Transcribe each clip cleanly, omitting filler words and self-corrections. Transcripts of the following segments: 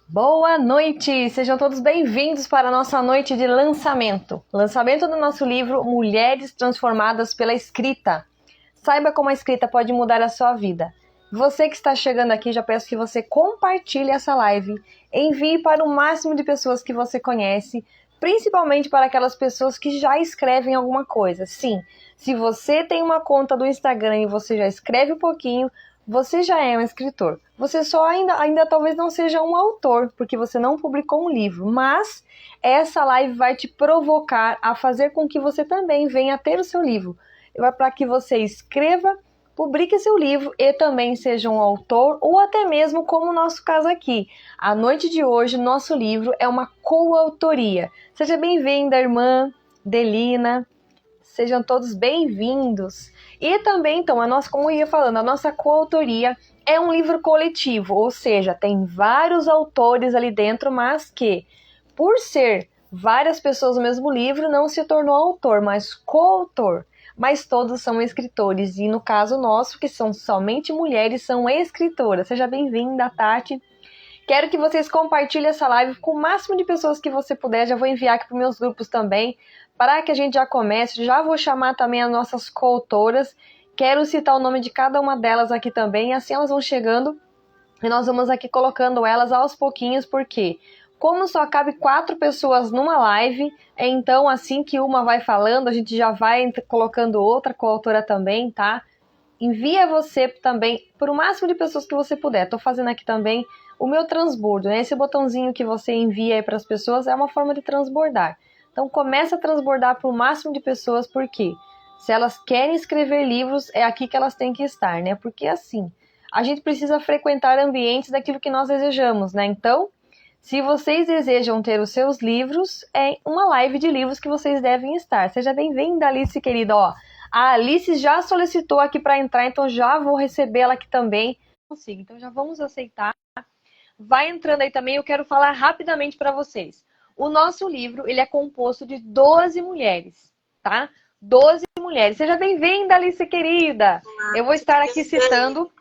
Boa noite! Sejam todos bem-vindos para a nossa noite de lançamento. Lançamento do nosso livro Mulheres Transformadas pela Escrita. Saiba como a escrita pode mudar a sua vida. Você que está chegando aqui, já peço que você compartilhe essa live, envie para o máximo de pessoas que você conhece, principalmente para aquelas pessoas que já escrevem alguma coisa. Sim, se você tem uma conta do Instagram e você já escreve um pouquinho, você já é um escritor. Você só ainda talvez não seja um autor, porque você não publicou um livro, mas essa live vai te provocar a fazer com que você também venha a ter o seu livro. Para que você escreva, publique seu livro e também seja um autor, ou até mesmo como o nosso caso aqui. A noite de hoje, nosso livro é uma coautoria. Seja bem-vinda, irmã Delina. Sejam todos bem-vindos. E também, então, como eu ia falando, a nossa coautoria é um livro coletivo, ou seja, tem vários autores ali dentro, mas que, por ser várias pessoas no mesmo livro, não se tornou autor, mas coautor. Mas todos são escritores, e no caso nosso, que são somente mulheres, são escritoras. Seja bem-vinda, Tati. Quero que vocês compartilhem essa live com o máximo de pessoas que você puder. Já vou enviar aqui para os meus grupos também, para que a gente já comece. Já vou chamar também as nossas coautoras. Quero citar o nome de cada uma delas aqui também. Assim elas vão chegando e nós vamos aqui colocando elas aos pouquinhos, porque como só cabe 4 pessoas numa live, então assim que uma vai falando, a gente já vai colocando outra coautora também, tá? Envia você também para o máximo de pessoas que você puder. Estou fazendo aqui também o meu transbordo, né? Esse botãozinho que você envia aí para as pessoas é uma forma de transbordar. Então começa a transbordar para o máximo de pessoas, porque se elas querem escrever livros, é aqui que elas têm que estar, né? Porque assim, a gente precisa frequentar ambientes daquilo que nós desejamos, né? Então, se vocês desejam ter os seus livros, é uma live de livros que vocês devem estar. Seja bem-vinda, Alice, querida. Ó, a Alice já solicitou aqui para entrar, então já vou recebê-la aqui também. Consigo, então já vamos aceitar. Vai entrando aí também, eu quero falar rapidamente para vocês. O nosso livro, ele é composto de 12 mulheres, tá? 12 mulheres. Seja bem-vinda, Alice, querida. Eu vou estar aqui citando...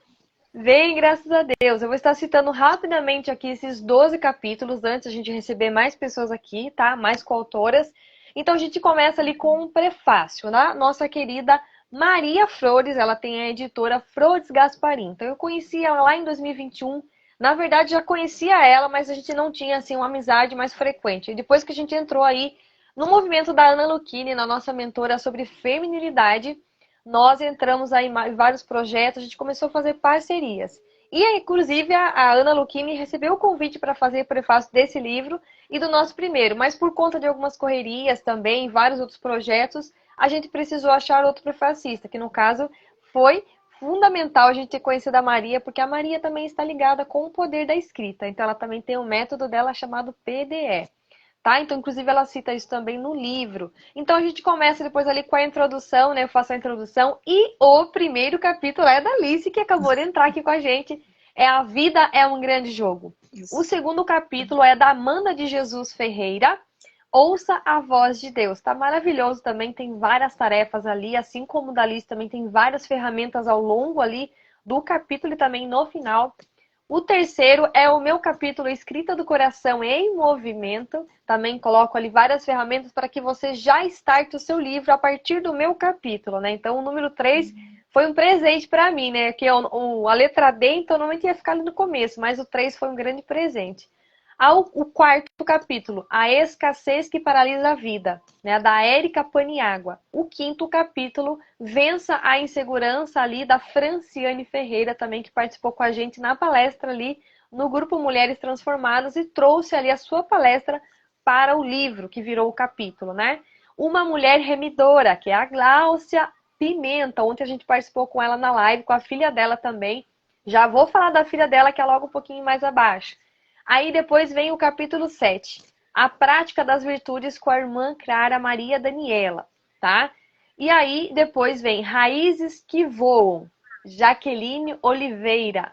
Bem, graças a Deus. Eu vou estar citando rapidamente aqui esses 12 capítulos, antes a gente receber mais pessoas aqui, tá? Mais coautoras. Então a gente começa ali com um prefácio, né? Nossa querida Maria Flores, ela tem a editora Flores Gasparim. Então eu conheci ela lá em 2021. Na verdade já conhecia ela, mas a gente não tinha assim uma amizade mais frequente. E depois que a gente entrou aí no movimento da Ana Lucchini, na nossa mentora sobre feminilidade, nós entramos aí em vários projetos, a gente começou a fazer parcerias. E, inclusive, a Ana Lucchini recebeu o convite para fazer o prefácio desse livro e do nosso primeiro, mas por conta de algumas correrias também, vários outros projetos, a gente precisou achar outro prefacista, que no caso foi fundamental a gente ter conhecido a Maria, porque a Maria também está ligada com o poder da escrita, então ela também tem um método dela chamado PDE. Tá? Então, inclusive, ela cita isso também no livro. Então, a gente começa depois ali com a introdução, né? Eu faço a introdução e o primeiro capítulo é da Alice, que acabou de entrar aqui com a gente. É A Vida é um Grande Jogo. Isso. O segundo capítulo é da Amanda de Jesus Ferreira. Ouça a Voz de Deus. Tá maravilhoso também, tem várias tarefas ali, assim como o da Alice também tem várias ferramentas ao longo ali do capítulo e também no final. O terceiro é o meu capítulo Escrita do Coração em Movimento. Também coloco ali várias ferramentas para que você já starte o seu livro a partir do meu capítulo, né? Então, o número 3 foi um presente para mim, né? Que a letra D, então, normalmente ia ficar ali no começo, mas o 3 foi um grande presente. O quarto capítulo, A Escassez que Paralisa a Vida, né, da Érica Paniagua. O quinto capítulo, Vença a Insegurança, ali da Franciane Ferreira, também que participou com a gente na palestra ali no grupo Mulheres Transformadas e trouxe ali a sua palestra para o livro, que virou o capítulo, né? Uma Mulher Remidora, que é a Gláucia Pimenta. Ontem a gente participou com ela na live, com a filha dela também. Já vou falar da filha dela, que é logo um pouquinho mais abaixo. Aí depois vem o capítulo 7, A Prática das Virtudes com a irmã Clara Maria Daniela, tá? E aí depois vem Raízes que Voam, Jaqueline Oliveira.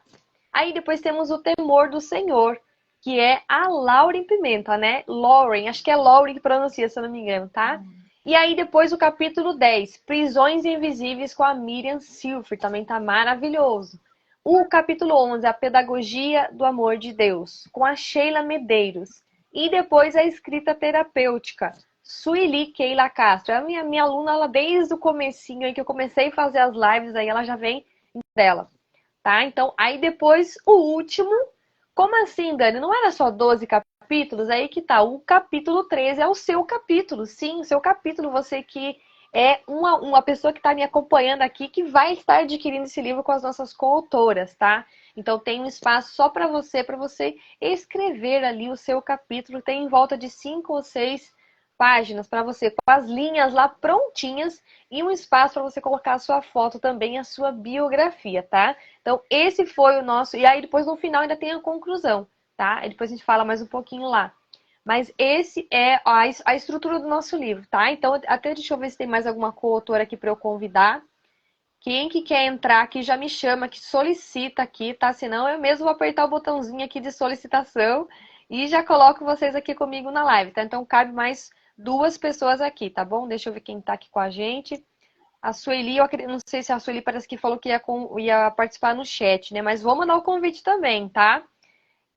Aí depois temos o Temor do Senhor, que é a Lauren Pimenta, né? Lauren, acho que é Lauren que pronuncia, se eu não me engano, tá? E aí depois o capítulo 10, Prisões Invisíveis com a Miriam Silfer, também tá maravilhoso. O capítulo 11, A Pedagogia do Amor de Deus, com a Sheila Medeiros. E depois a escrita terapêutica, Sueli Keila Castro. A minha aluna, ela desde o comecinho aí que eu comecei a fazer as lives, aí ela já vem dela, tá? Então, aí depois o último. Como assim, Dani? Não era só 12 capítulos? Aí que tá. O capítulo 13 é o seu capítulo. Sim, o seu capítulo. Você que é uma pessoa que está me acompanhando aqui, que vai estar adquirindo esse livro com as nossas coautoras, tá? Então tem um espaço só para você escrever ali o seu capítulo. Tem em volta de 5 ou 6 páginas para você, com as linhas lá prontinhas e um espaço para você colocar a sua foto também, a sua biografia, tá? Então esse foi o nosso... E aí depois no final ainda tem a conclusão, tá? E depois a gente fala mais um pouquinho lá. Mas esse é a estrutura do nosso livro, tá? Então até deixa eu ver se tem mais alguma coautora aqui para eu convidar. Quem que quer entrar aqui já me chama, que solicita aqui, tá? Senão eu mesmo vou apertar o botãozinho aqui de solicitação e já coloco vocês aqui comigo na live, tá? Então cabe mais 2 pessoas aqui, tá bom? Deixa eu ver quem tá aqui com a gente. A Sueli, eu não sei se a Sueli parece que falou que ia participar no chat, né? Mas vou mandar o convite também, tá?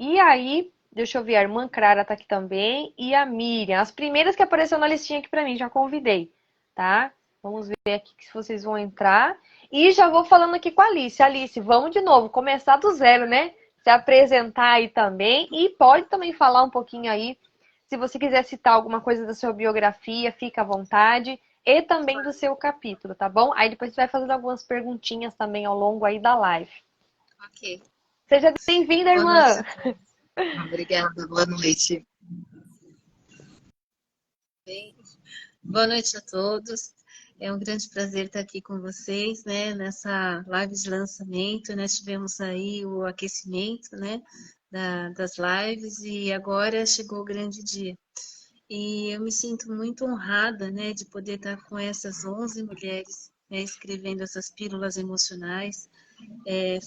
E aí, deixa eu ver, a irmã Clara tá aqui também e a Miriam. As primeiras que apareceu na listinha aqui pra mim, já convidei, tá? Vamos ver aqui se vocês vão entrar. E já vou falando aqui com a Alice. Alice, vamos de novo, começar do zero, né? Se apresentar aí também. E pode também falar um pouquinho aí. Se você quiser citar alguma coisa da sua biografia, fica à vontade. E também do seu capítulo, tá bom? Aí depois você vai fazendo algumas perguntinhas também ao longo aí da live. Ok. Seja bem-vinda, irmã. Obrigada, boa noite. Bem, boa noite a todos. É um grande prazer estar aqui com vocês, né? Nessa live de lançamento, nós tivemos aí o aquecimento, né? Das lives e agora chegou o grande dia. E eu me sinto muito honrada, né? De poder estar com essas 11 mulheres, né, escrevendo essas pílulas emocionais,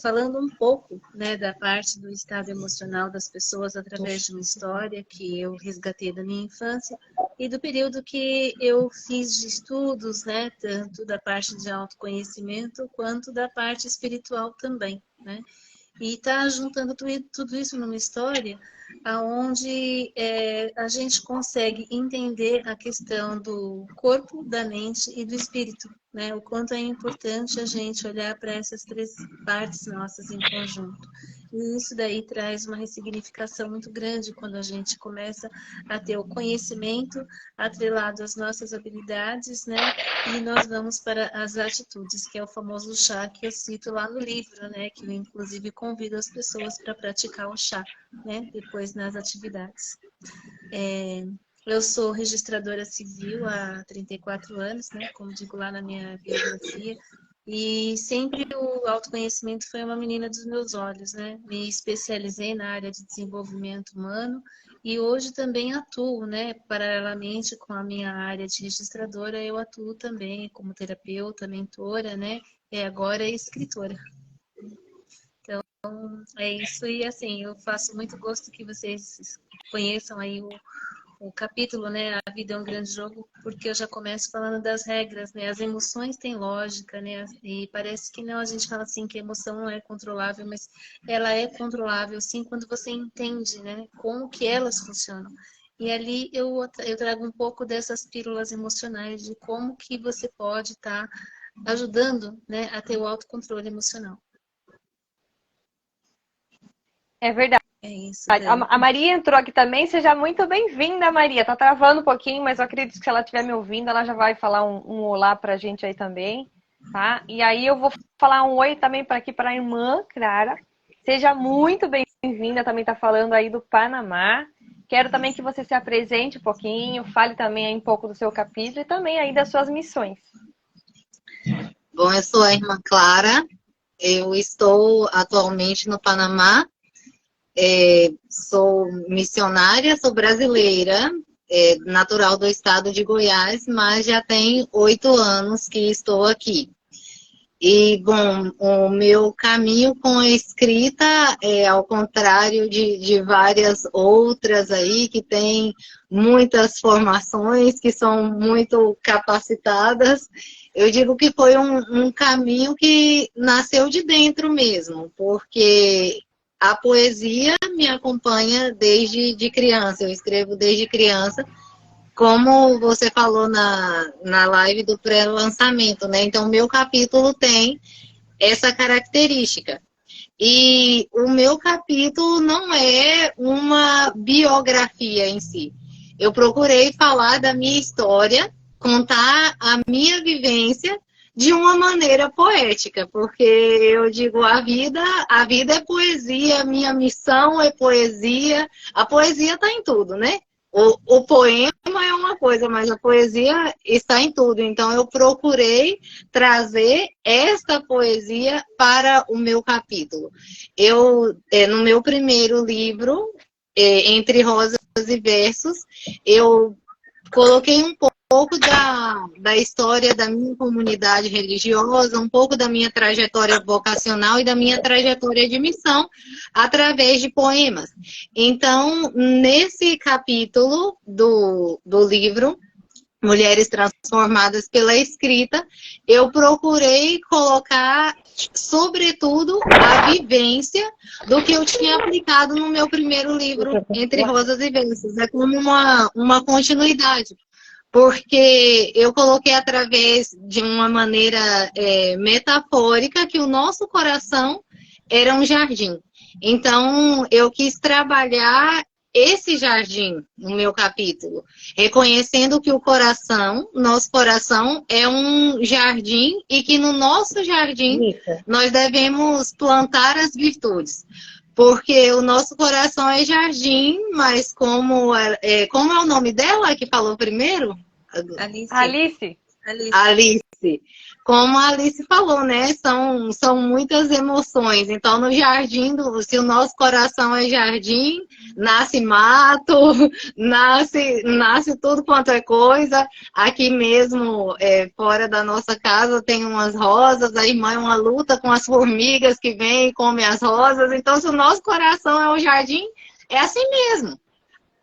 falando um pouco, né, da parte do estado emocional das pessoas através de uma história que eu resgatei da minha infância e do período que eu fiz de estudos, né, tanto da parte de autoconhecimento quanto da parte espiritual também, né? E tá juntando tudo isso numa história aonde a gente consegue entender a questão do corpo, da mente e do espírito, né? O quanto é importante a gente olhar para essas 3 partes nossas em conjunto. E isso daí traz uma ressignificação muito grande quando a gente começa a ter o conhecimento atrelado às nossas habilidades, né? E nós vamos para as atitudes, que é o famoso chá que eu cito lá no livro, né? Que eu, inclusive, convido as pessoas para praticar o chá, né? Depois nas atividades. Eu sou registradora civil há 34 anos, né? Como digo lá na minha biografia. E sempre o autoconhecimento foi uma menina dos meus olhos, né? Me especializei na área de desenvolvimento humano e hoje também atuo, né? Paralelamente com a minha área de registradora, eu atuo também como terapeuta, mentora, né? E agora escritora. Então, é isso. E assim, eu faço muito gosto que vocês conheçam aí o capítulo, né? A vida é um grande jogo, porque eu já começo falando das regras, né? As emoções têm lógica, né? E parece que não, a gente fala assim que a emoção não é controlável, mas ela é controlável, sim, quando você entende, né? Como que elas funcionam. E ali eu trago um pouco dessas pílulas emocionais, de como que você pode estar ajudando, né? A ter o autocontrole emocional. É verdade. É isso, A Maria entrou aqui também, seja muito bem-vinda, Maria. Tá travando um pouquinho, mas eu acredito que se ela estiver me ouvindo, ela já vai falar um olá pra gente aí também, tá? E aí eu vou falar um oi também para aqui para a irmã Clara. Seja muito bem-vinda, também tá falando aí do Panamá. Quero também que você se apresente um pouquinho, fale também aí um pouco do seu capítulo e também aí das suas missões. Bom, eu sou a irmã Clara, eu estou atualmente no Panamá. Sou missionária, sou brasileira, natural do estado de Goiás, mas já tem 8 anos que estou aqui. E, bom, o meu caminho com a escrita é ao contrário de várias outras aí que têm muitas formações, que são muito capacitadas. Eu digo que foi um caminho que nasceu de dentro mesmo, porque a poesia me acompanha desde de criança. Eu escrevo desde criança, como você falou na live do pré-lançamento, né? Então, o meu capítulo tem essa característica. E o meu capítulo não é uma biografia em si. Eu procurei falar da minha história, contar a minha vivência de uma maneira poética, porque eu digo, a vida é poesia, a minha missão é poesia, a poesia está em tudo, né? O poema é uma coisa, mas a poesia está em tudo. Então, eu procurei trazer esta poesia para o meu capítulo. No meu primeiro livro, Entre Rosas e Versos, eu coloquei um pouco da história da minha comunidade religiosa, um pouco da minha trajetória vocacional e da minha trajetória de missão através de poemas. Então, nesse capítulo do livro Mulheres Transformadas pela Escrita, eu procurei colocar, sobretudo, a vivência do que eu tinha aplicado no meu primeiro livro, Entre Rosas e Versos. É como uma continuidade, porque eu coloquei através de uma maneira metafórica que o nosso coração era um jardim. Então, eu quis trabalhar esse jardim no meu capítulo, reconhecendo que nosso coração é um jardim e que no nosso jardim nós devemos plantar as virtudes. Porque o nosso coração é jardim, mas como é o nome dela que falou primeiro? Alice. Alice. Como a Alice falou, né? São muitas emoções. Então, no jardim, se o nosso coração é jardim, nasce mato, nasce tudo quanto é coisa. Aqui mesmo, fora da nossa casa, tem umas rosas. A irmã é uma luta com as formigas que vêm e comem as rosas. Então, se o nosso coração é o jardim, é assim mesmo.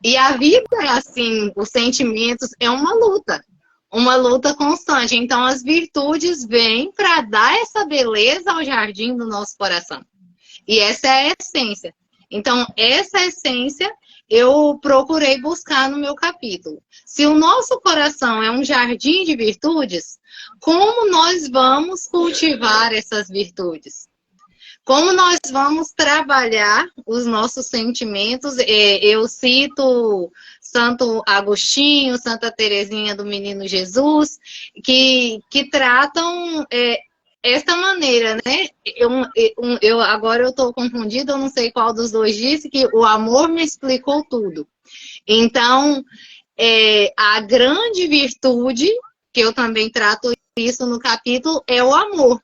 E a vida é assim, os sentimentos é uma luta constante. Então, as virtudes vêm para dar essa beleza ao jardim do nosso coração. E essa é a essência. Então, essa essência eu procurei buscar no meu capítulo. Se o nosso coração é um jardim de virtudes, como nós vamos cultivar essas virtudes? Como nós vamos trabalhar os nossos sentimentos? Eu cito Santo Agostinho, Santa Teresinha do Menino Jesus, que tratam esta maneira, né? Agora eu estou confundida, eu não sei qual dos dois disse, que o amor me explicou tudo. Então, a grande virtude, que eu também trato isso no capítulo, é o amor.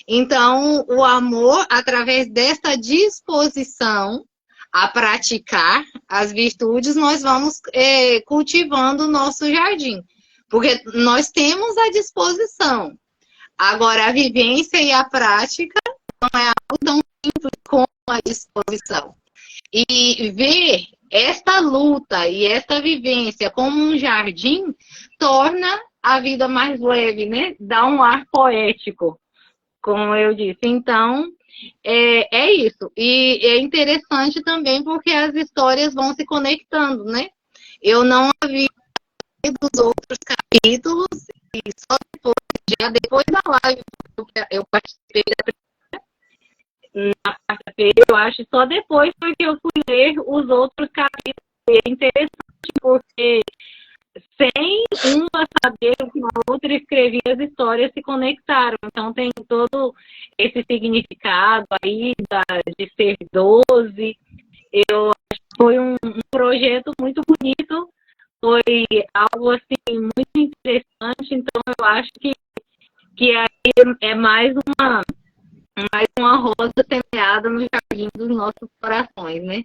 Então, o amor, através dessa disposição a praticar as virtudes, nós vamos cultivando o nosso jardim. Porque nós temos a disposição. Agora, a vivência e a prática não é algo tão simples como a disposição. E ver esta luta e esta vivência como um jardim torna a vida mais leve, né? Dá um ar poético, como eu disse. Então, é isso. E é interessante também porque as histórias vão se conectando, né? Eu não havia dos outros capítulos e só depois da live eu participei na quarta-feira, eu acho, só depois foi que eu fui ler os outros capítulos. É interessante porque sem uma saber o que a outra escrevia, as histórias se conectaram. Então tem todo esse significado aí de ser 12. Eu acho que foi um projeto muito bonito, foi algo assim muito interessante. Então eu acho que aí é mais uma rosa semeada no jardim dos nossos corações, né?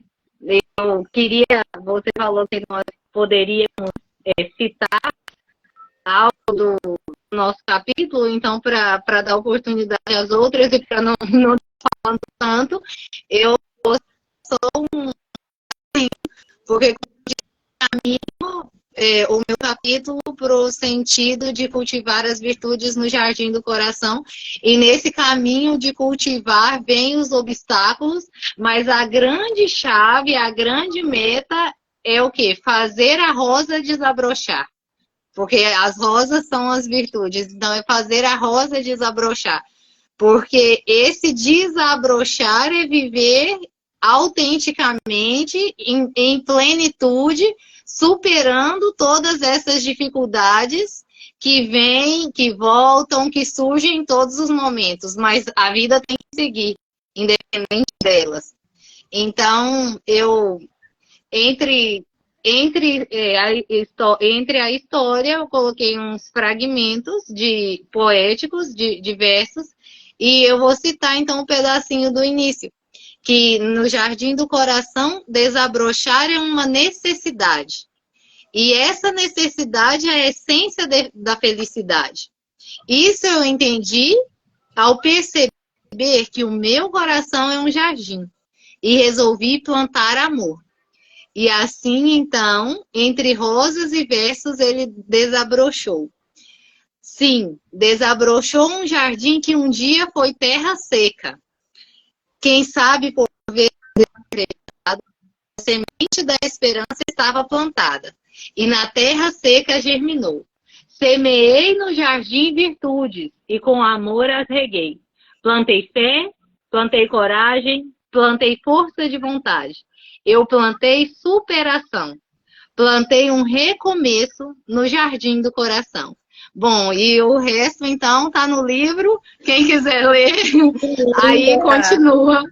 Eu queria, você falou que nós poderíamos citar algo do nosso capítulo, então, para dar oportunidade às outras e para não falando tanto, eu sou um, porque caminho o meu capítulo para o sentido de cultivar as virtudes no jardim do coração, e nesse caminho de cultivar vem os obstáculos, mas a grande chave, a grande meta é o quê? Fazer a rosa desabrochar. Porque as rosas são as virtudes, então é fazer a rosa desabrochar. Porque esse desabrochar é viver autenticamente, em plenitude, superando todas essas dificuldades que vêm, que voltam, que surgem em todos os momentos. Mas a vida tem que seguir, independente delas. Então, entre a história, eu coloquei uns fragmentos poéticos de versos, e eu vou citar então um pedacinho do início, que no jardim do coração, desabrochar é uma necessidade. E essa necessidade é a essência da felicidade. Isso eu entendi ao perceber que o meu coração é um jardim, e resolvi plantar amor. E assim, então, entre rosas e versos, ele desabrochou. Sim, desabrochou um jardim que um dia foi terra seca. Quem sabe, por ver a semente da esperança estava plantada, e na terra seca germinou. Semeei no jardim virtudes, e com amor as reguei. Plantei fé, plantei coragem, plantei força de vontade. Eu plantei superação. Plantei um recomeço no jardim do coração. Bom, e o resto, então, tá no livro. Quem quiser ler, aí continua.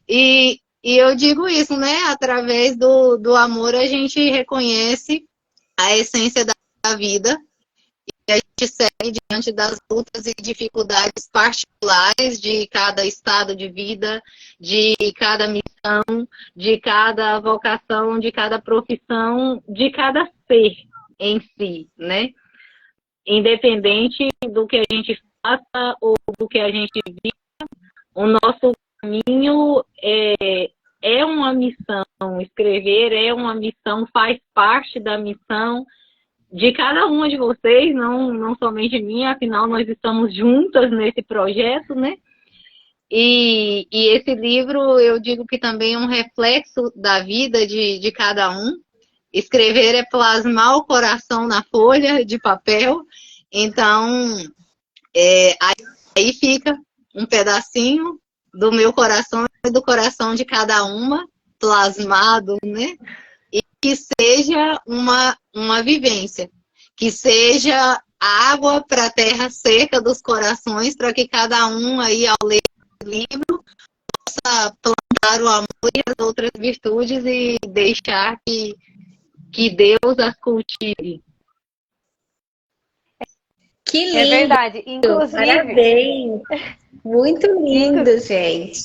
E eu digo isso, né? Através do amor, a gente reconhece a essência da vida. E a gente segue diante das lutas e dificuldades particulares de cada estado de vida, de cada missão, de cada vocação, de cada profissão, de cada ser em si, né? Independente do que a gente faça ou do que a gente vive, o nosso caminho é uma missão. Escrever é uma missão, faz parte da missão de cada uma de vocês, não somente minha, afinal nós estamos juntas nesse projeto, né? E esse livro, eu digo que também é um reflexo da vida de cada um. Escrever é plasmar o coração na folha de papel. Então, aí fica um pedacinho do meu coração e do coração de cada uma, plasmado, né? E que seja uma vivência, que seja água para a terra seca dos corações, para que cada um aí, ao ler o livro, possa plantar o amor e as outras virtudes e deixar que Deus as cultive. Que lindo! É verdade. Inclusive, parabéns! Muito lindo, gente.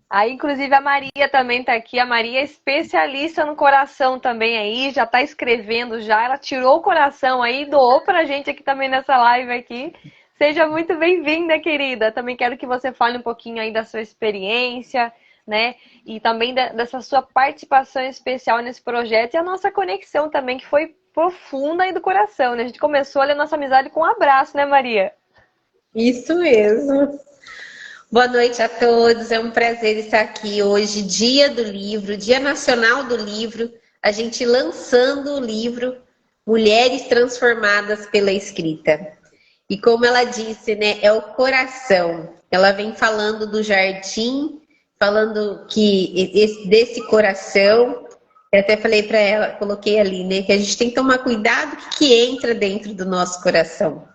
Aí, inclusive, a Maria também está aqui. A Maria é especialista no coração também aí, já está escrevendo já. Ela tirou o coração aí e doou para a gente aqui também nessa live aqui. Seja muito bem-vinda, querida. Também quero que você fale um pouquinho aí da sua experiência, né? E também dessa sua participação especial nesse projeto e a nossa conexão também, que foi profunda aí do coração, né? A gente começou ali a nossa amizade com um abraço, né, Maria? Isso mesmo. Boa noite a todos, é um prazer estar aqui hoje, Dia do Livro, Dia Nacional do Livro, a gente lançando o livro Mulheres Transformadas pela Escrita. E como ela disse, né, é o coração. Ela vem falando do jardim, falando que desse coração, eu até falei para ela, coloquei ali, né, que a gente tem que tomar cuidado que entra dentro do nosso coração.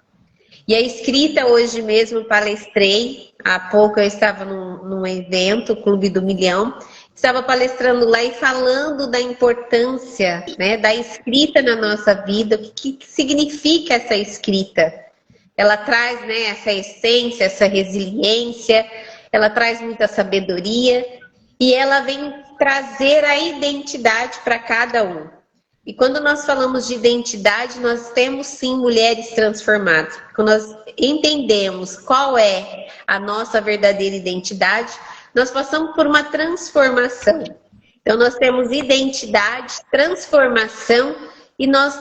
E a escrita, hoje mesmo palestrei, há pouco eu estava num evento, Clube do Milhão, estava palestrando lá e falando da importância, né, da escrita na nossa vida, o que significa essa escrita. Ela traz, né, essa essência, essa resiliência, ela traz muita sabedoria e ela vem trazer a identidade para cada um. E quando nós falamos de identidade, nós temos sim mulheres transformadas. Quando nós entendemos qual é a nossa verdadeira identidade, nós passamos por uma transformação. Então nós temos identidade, transformação e nós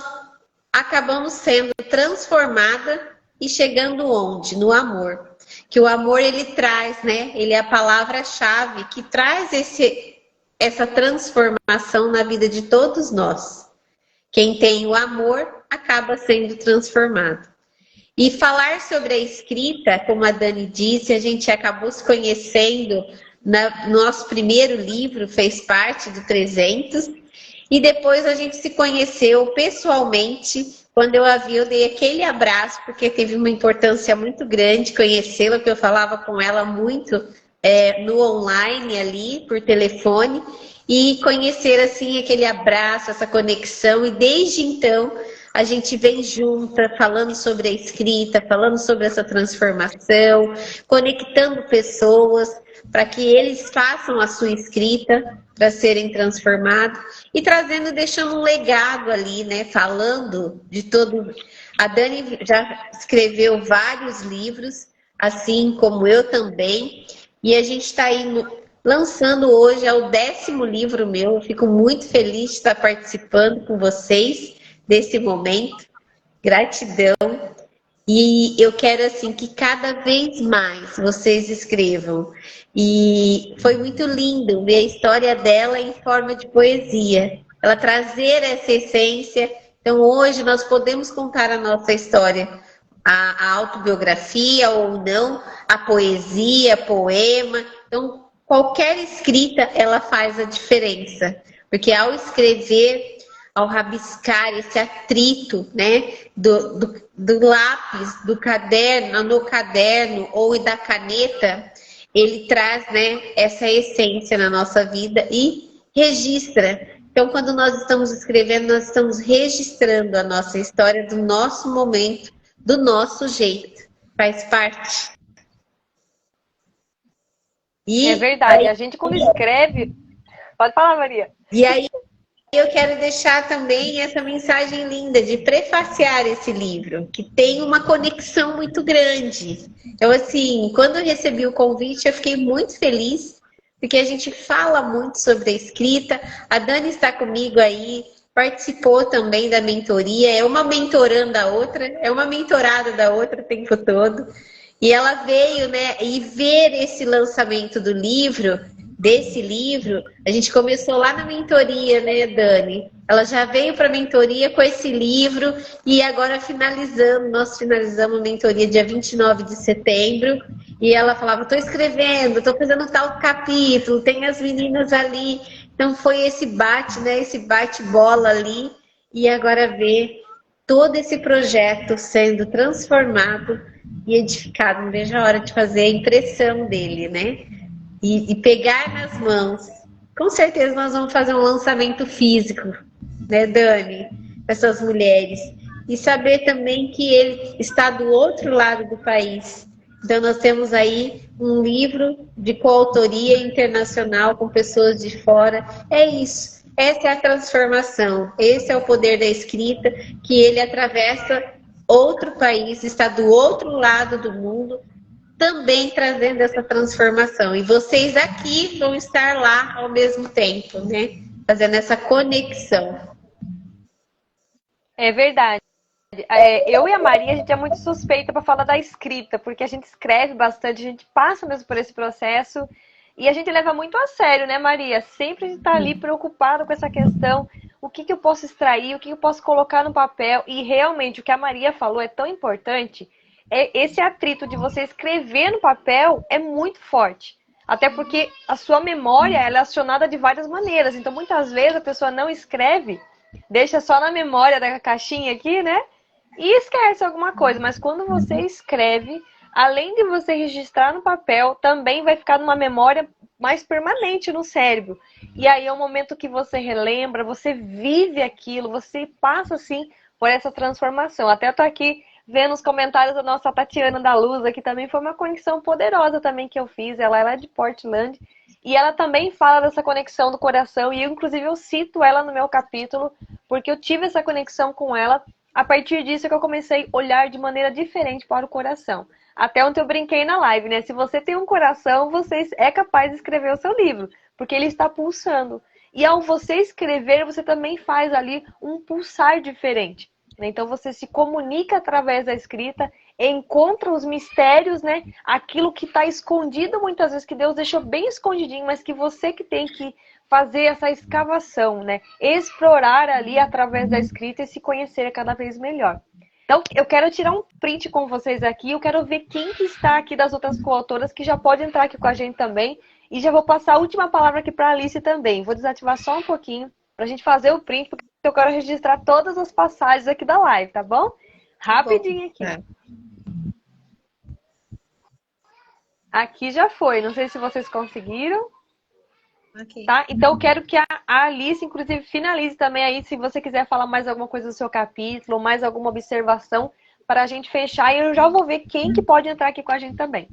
acabamos sendo transformada e chegando onde? No amor. Que o amor ele traz, né? Ele é a palavra-chave que traz essa transformação na vida de todos nós. Quem tem o amor acaba sendo transformado. E falar sobre a escrita, como a Dani disse, a gente acabou se conhecendo no nosso primeiro livro, fez parte do 300, e depois a gente se conheceu pessoalmente. Quando eu a vi, eu dei aquele abraço, porque teve uma importância muito grande conhecê-la, porque eu falava com ela muito no online ali, por telefone, e conhecer assim aquele abraço, essa conexão, e desde então a gente vem junta, falando sobre a escrita, falando sobre essa transformação, conectando pessoas para que eles façam a sua escrita para serem transformados e trazendo, deixando um legado ali, né? Falando de todo. A Dani já escreveu vários livros, assim como eu também, e a gente está aí lançando hoje, é o 10º livro meu. Eu fico muito feliz de estar participando com vocês desse momento. Gratidão. E eu quero assim que cada vez mais vocês escrevam. E foi muito lindo ver a história dela em forma de poesia. Ela trazer essa essência. Então hoje nós podemos contar a nossa história. A autobiografia ou não, a poesia, poema. Então qualquer escrita ela faz a diferença. Porque ao escrever, ao rabiscar esse atrito, né, do lápis, do caderno, no caderno ou da caneta, ele traz, né, essa essência na nossa vida e registra. Então, quando nós estamos escrevendo, nós estamos registrando a nossa história do nosso momento, do nosso jeito. Faz parte. É verdade. A gente quando escreve... Pode falar, Maria. E aí, eu quero deixar também essa mensagem linda de prefaciar esse livro, que tem uma conexão muito grande. Então, assim, quando eu recebi o convite, eu fiquei muito feliz, porque a gente fala muito sobre a escrita. A Dani está comigo aí, participou também da mentoria, é uma mentorando a outra, é uma mentorada da outra o tempo todo. E ela veio, né, e ver esse lançamento do livro, desse livro, a gente começou lá na mentoria, né, Dani? Ela já veio para a mentoria com esse livro e agora nós finalizamos a mentoria dia 29 de setembro e ela falava, estou escrevendo, estou fazendo tal capítulo, tem as meninas ali. Então foi esse né, esse bate-bola ali e agora ver todo esse projeto sendo transformado e edificado. Não vejo a hora de fazer a impressão dele, né? E pegar nas mãos. Com certeza nós vamos fazer um lançamento físico, né, Dani? Essas mulheres. E saber também que ele está do outro lado do país. Então nós temos aí um livro de coautoria internacional com pessoas de fora. É isso. Essa é a transformação. Esse é o poder da escrita, que ele atravessa outro país, está do outro lado do mundo, também trazendo essa transformação. E vocês aqui vão estar lá ao mesmo tempo, né? Fazendo essa conexão. É verdade. Eu e a Maria, a gente é muito suspeita para falar da escrita, porque a gente escreve bastante, a gente passa mesmo por esse processo e a gente leva muito a sério, né, Maria? Sempre a gente tá ali preocupado com essa questão, o que eu posso extrair, o que eu posso colocar no papel, e realmente o que a Maria falou é tão importante. Esse atrito de você escrever no papel é muito forte. Até porque a sua memória ela é acionada de várias maneiras. Então, muitas vezes a pessoa não escreve, deixa só na memória da caixinha aqui, né? E esquece alguma coisa. Mas quando você escreve, além de você registrar no papel, também vai ficar numa memória mais permanente no cérebro. E aí é o momento que você relembra, você vive aquilo, você passa, assim, por essa transformação. Até eu tô aqui vendo os comentários da nossa Tatiana da Luz, que também foi uma conexão poderosa também que eu fiz. Ela é de Portland e ela também fala dessa conexão do coração e eu, inclusive, eu cito ela no meu capítulo porque eu tive essa conexão com ela. A partir disso que eu comecei a olhar de maneira diferente para o coração. Até ontem eu brinquei na live, né? Se você tem um coração, você é capaz de escrever o seu livro, porque ele está pulsando. E ao você escrever, você também faz ali um pulsar diferente, né? Então você se comunica através da escrita, encontra os mistérios, né? Aquilo que está escondido muitas vezes, que Deus deixou bem escondidinho, mas que você que tem que fazer essa escavação, né? Explorar ali através da escrita e se conhecer cada vez melhor. Então, eu quero tirar um print com vocês aqui. Eu quero ver quem que está aqui das outras coautoras que já pode entrar aqui com a gente também. E já vou passar a última palavra aqui para a Alice também. Vou desativar só um pouquinho para a gente fazer o print, porque eu quero registrar todas as passagens aqui da live, tá bom? Rapidinho aqui. É. Aqui já foi. Não sei se vocês conseguiram. Ok. Tá? Então eu quero que a Alice, inclusive, finalize também aí, se você quiser falar mais alguma coisa do seu capítulo, mais alguma observação, para a gente fechar. E eu já vou ver quem que pode entrar aqui com a gente também.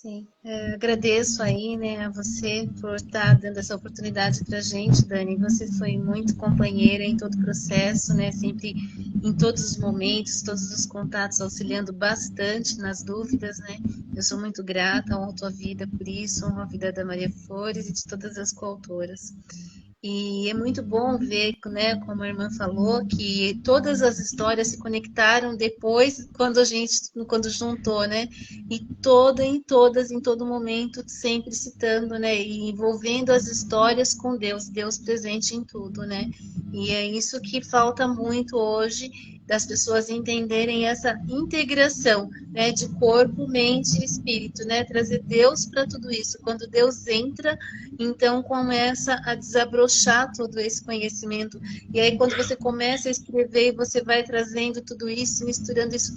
Sim, agradeço aí, né, a você por estar dando essa oportunidade para a gente, Dani. Você foi muito companheira em todo o processo, né, sempre em todos os momentos, todos os contatos, auxiliando bastante nas dúvidas, né. Eu sou muito grata, honro a tua vida por isso, honro a vida da Maria Flores e de todas as coautoras. E é muito bom ver, né, como a irmã falou, que todas as histórias se conectaram depois, quando juntou, né? E em todas, em todo momento, sempre citando, né? E envolvendo as histórias com Deus, Deus presente em tudo, né? E é isso que falta muito hoje, das pessoas entenderem essa integração, né, de corpo, mente e espírito, né, trazer Deus para tudo isso. Quando Deus entra, então começa a desabrochar todo esse conhecimento. E aí quando você começa a escrever e você vai trazendo tudo isso, misturando isso,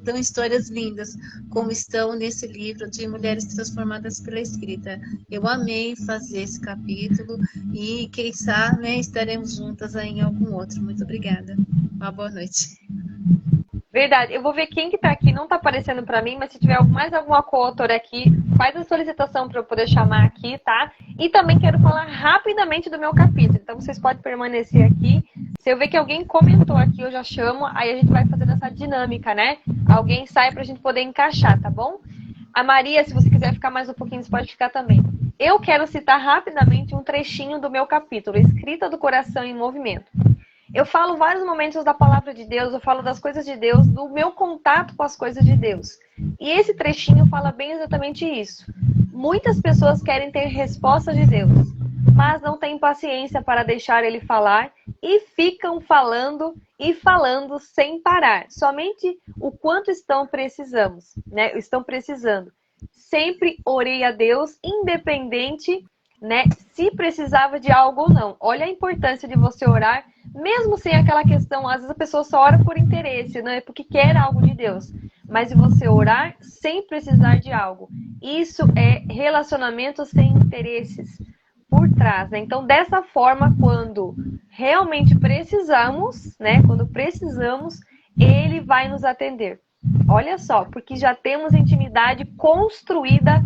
dão histórias lindas, como estão nesse livro de Mulheres Transformadas pela Escrita. Eu amei fazer esse capítulo e quem sabe, né, estaremos juntas aí em algum outro. Muito obrigada. Uma boa noite. Verdade. Eu vou ver quem que tá aqui. Não tá aparecendo pra mim, mas se tiver mais alguma coautora aqui, faz a solicitação para eu poder chamar aqui, tá? E também quero falar rapidamente do meu capítulo. Então vocês podem permanecer aqui. Se eu ver que alguém comentou aqui, eu já chamo. Aí a gente vai fazendo essa dinâmica, né? Alguém sai pra gente poder encaixar, tá bom? A Maria, se você quiser ficar mais um pouquinho, você pode ficar também. Eu quero citar rapidamente um trechinho do meu capítulo, Escrita do Coração em Movimento. Eu falo vários momentos da palavra de Deus, eu falo das coisas de Deus, do meu contato com as coisas de Deus. E esse trechinho fala bem exatamente isso. Muitas pessoas querem ter respostas de Deus, mas não têm paciência para deixar Ele falar e ficam falando e falando sem parar. Somente o quanto estão precisando. Sempre orei a Deus, independente, né, se precisava de algo ou não. Olha a importância de você orar, mesmo sem aquela questão, às vezes a pessoa só ora por interesse, não é porque quer algo de Deus. Mas de você orar sem precisar de algo. Isso é relacionamento sem interesses por trás, né? Então, dessa forma, quando realmente precisamos, né, Ele vai nos atender. Olha só, porque já temos intimidade construída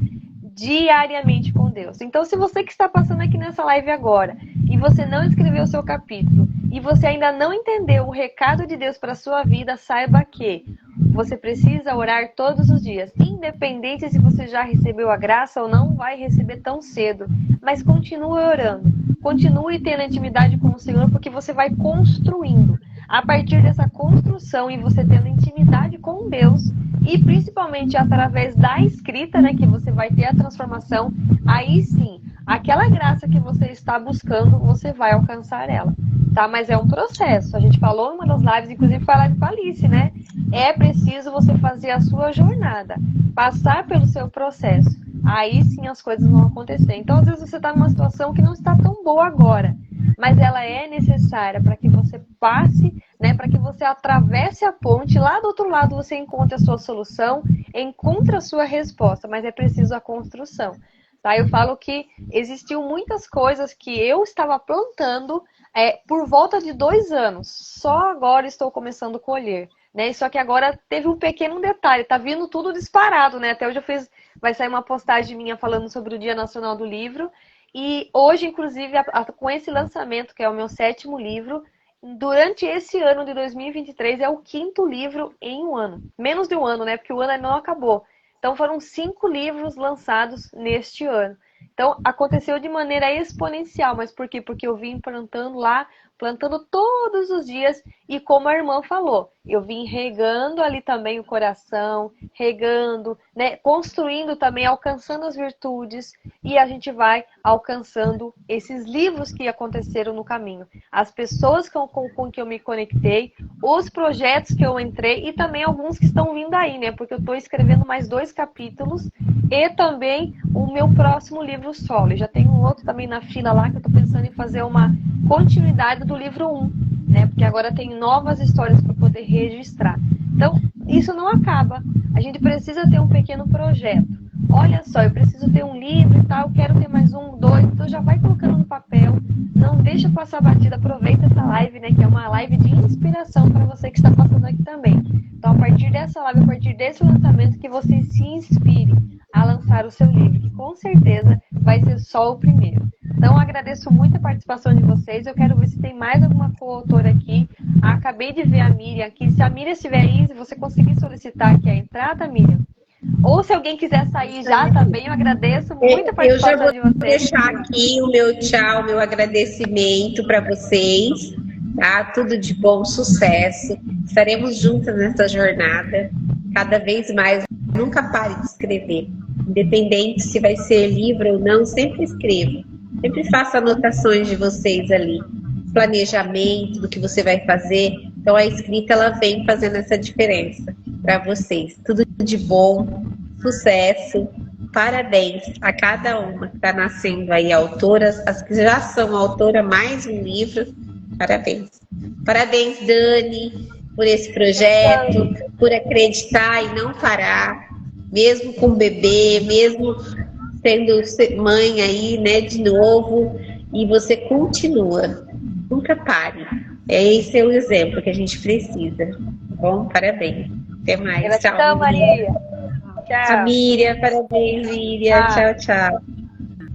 diariamente com Deus. Então, se você que está passando aqui nessa live agora e você não escreveu o seu capítulo e você ainda não entendeu o recado de Deus para a sua vida, saiba que você precisa orar todos os dias, independente se você já recebeu a graça ou não vai receber tão cedo, mas continue orando, continue tendo intimidade com o Senhor, porque você vai construindo. A partir dessa construção e você tendo intimidade com Deus, e principalmente através da escrita, né, que você vai ter a transformação, aí sim, aquela graça que você está buscando, você vai alcançar ela, tá? Mas é um processo. A gente falou em uma das lives, inclusive foi a live com a Alice, né? É preciso você fazer a sua jornada, passar pelo seu processo. Aí sim as coisas vão acontecer. Então, às vezes você está numa situação que não está tão boa agora, mas ela é necessária para que você passe, né, para que você atravesse a ponte, lá do outro lado você encontre a sua solução, encontre a sua resposta, mas é preciso a construção. Tá? Eu falo que existiu muitas coisas que eu estava plantando por volta de 2 anos, só agora estou começando a colher. Né? Só que agora teve um pequeno detalhe, tá vindo tudo disparado, né? Até hoje vai sair uma postagem minha falando sobre o Dia Nacional do Livro, E hoje, inclusive, com esse lançamento, que é o meu 7º livro, durante esse ano de 2023 é o 5º livro em um ano. Menos de um ano, né? Porque o ano ainda não acabou. Então foram 5 livros lançados neste ano. Então aconteceu de maneira exponencial. Mas por quê? Porque eu vim plantando lá, plantando todos os dias. E como a irmã falou, eu vim regando ali também o coração, regando, né? Construindo também, alcançando as virtudes. E a gente vai alcançando esses livros que aconteceram no caminho. As pessoas com que eu me conectei, os projetos que eu entrei e também alguns que estão vindo aí, né? Porque eu estou escrevendo mais 2 capítulos e também o meu próximo livro solo. E já tem um outro também na fila lá que eu estou pensando em fazer uma continuidade do livro 1, né? Porque agora tem novas histórias para poder registrar. Então, isso não acaba. A gente precisa ter um pequeno projeto. Olha só, eu preciso ter um livro e tal, eu quero ter mais 1, 2, então já vai colocando no papel, não deixa passar batida, aproveita essa live, né, que é uma live de inspiração para você que está passando aqui também. Então, a partir dessa live, a partir desse lançamento, que você se inspire a lançar o seu livro, que com certeza vai ser só o primeiro. Então, agradeço muito a participação de vocês, eu quero ver se tem mais alguma coautora aqui. Acabei de ver a Miriam aqui, se a Miriam estiver aí, se você conseguir solicitar aqui a entrada, Miriam, ou se alguém quiser sair já também, eu agradeço muito a participação de vocês. Eu já vou deixar aqui o meu tchau, meu agradecimento para vocês, tá? Tudo de bom, sucesso. Estaremos juntas nessa jornada, cada vez mais. Nunca pare de escrever. Independente se vai ser livro ou não, sempre escreva. Sempre faça anotações de vocês ali. Planejamento do que você vai fazer. Então a escrita, ela vem fazendo essa diferença para vocês. Tudo de bom, sucesso, parabéns a cada uma que está nascendo aí, autoras, as que já são autora, mais um livro, parabéns. Parabéns, Dani, por esse projeto, por acreditar e não parar, mesmo com bebê, mesmo sendo mãe aí, né, de novo, e você continua, nunca pare. Esse é o exemplo que a gente precisa. Bom, parabéns. Até mais. Gratidão, tchau, Maria. Tchau. A Miriam, parabéns, Miriam. Tchau, tchau.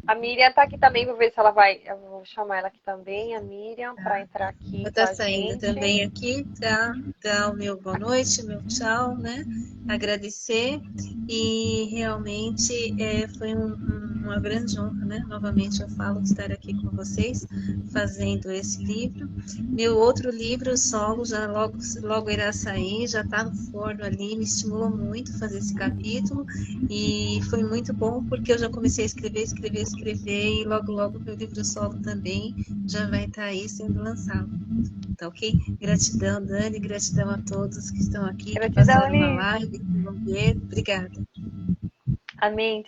A Miriam tá aqui também, vou ver se ela vai. Eu vou chamar ela aqui também, a Miriam, para entrar aqui. Vou estar saindo também aqui, tá? Dar o meu boa noite, meu tchau, né? Agradecer e realmente foi uma grande honra, né? Novamente eu falo de estar aqui com vocês, fazendo esse livro. Meu outro livro, solo, já logo irá sair, já está no forno ali, me estimulou muito fazer esse capítulo e foi muito bom porque eu já comecei a escrever e logo meu livro solo também já vai estar aí sendo lançado. Tá ok? Gratidão, Dani, gratidão a todos que estão aqui, que passaram na live, que vão ver. Obrigada. Amém.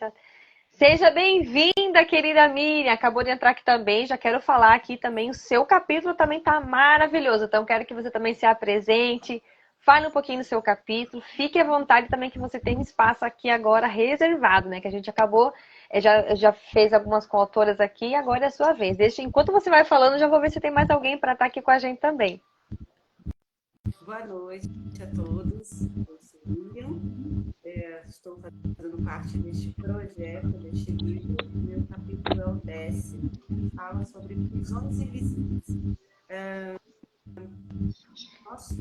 Seja bem-vinda, querida Miriam. Acabou de entrar aqui também. Já quero falar aqui também. O seu capítulo também está maravilhoso. Então, quero que você também se apresente. Fale um pouquinho do seu capítulo. Fique à vontade também que você tem espaço aqui agora reservado, né? Que a gente acabou, já fez algumas coautoras aqui, agora é a sua vez. Enquanto você vai falando, já vou ver se tem mais alguém para estar aqui com a gente também. Boa noite a todos. Eu sou Miriam. Estou fazendo parte deste projeto, deste livro. Meu capítulo é o 10º, que fala sobre prisões invisíveis. Nós,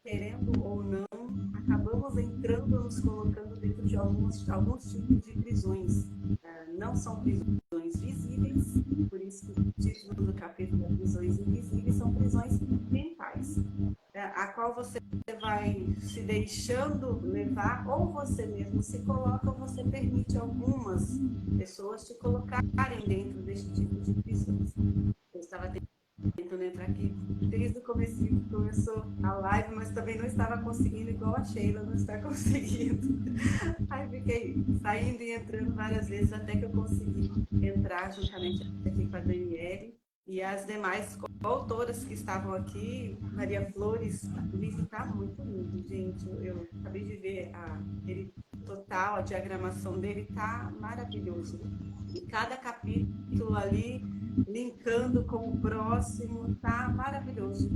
querendo ou não, acabamos entrando, nos colocando dentro de alguns tipos de prisões. Não são prisões visíveis, por isso que o título do capítulo é Prisões Invisíveis, são prisões mentais, a qual você vai se deixando levar, ou você mesmo se coloca, ou você permite algumas pessoas te colocarem dentro deste tipo de prisões. Eu estava tentando entrar aqui desde o começo que começou a live, mas também não estava conseguindo, igual a Sheila não está conseguindo. Aí fiquei saindo e entrando várias vezes até que eu consegui entrar juntamente aqui com a Daniele e as demais autoras que estavam aqui. Maria Flores, o livro está muito lindo, gente. Eu acabei de ver ele total, a diagramação dele está maravilhoso. E cada capítulo ali linkando com o próximo, tá maravilhoso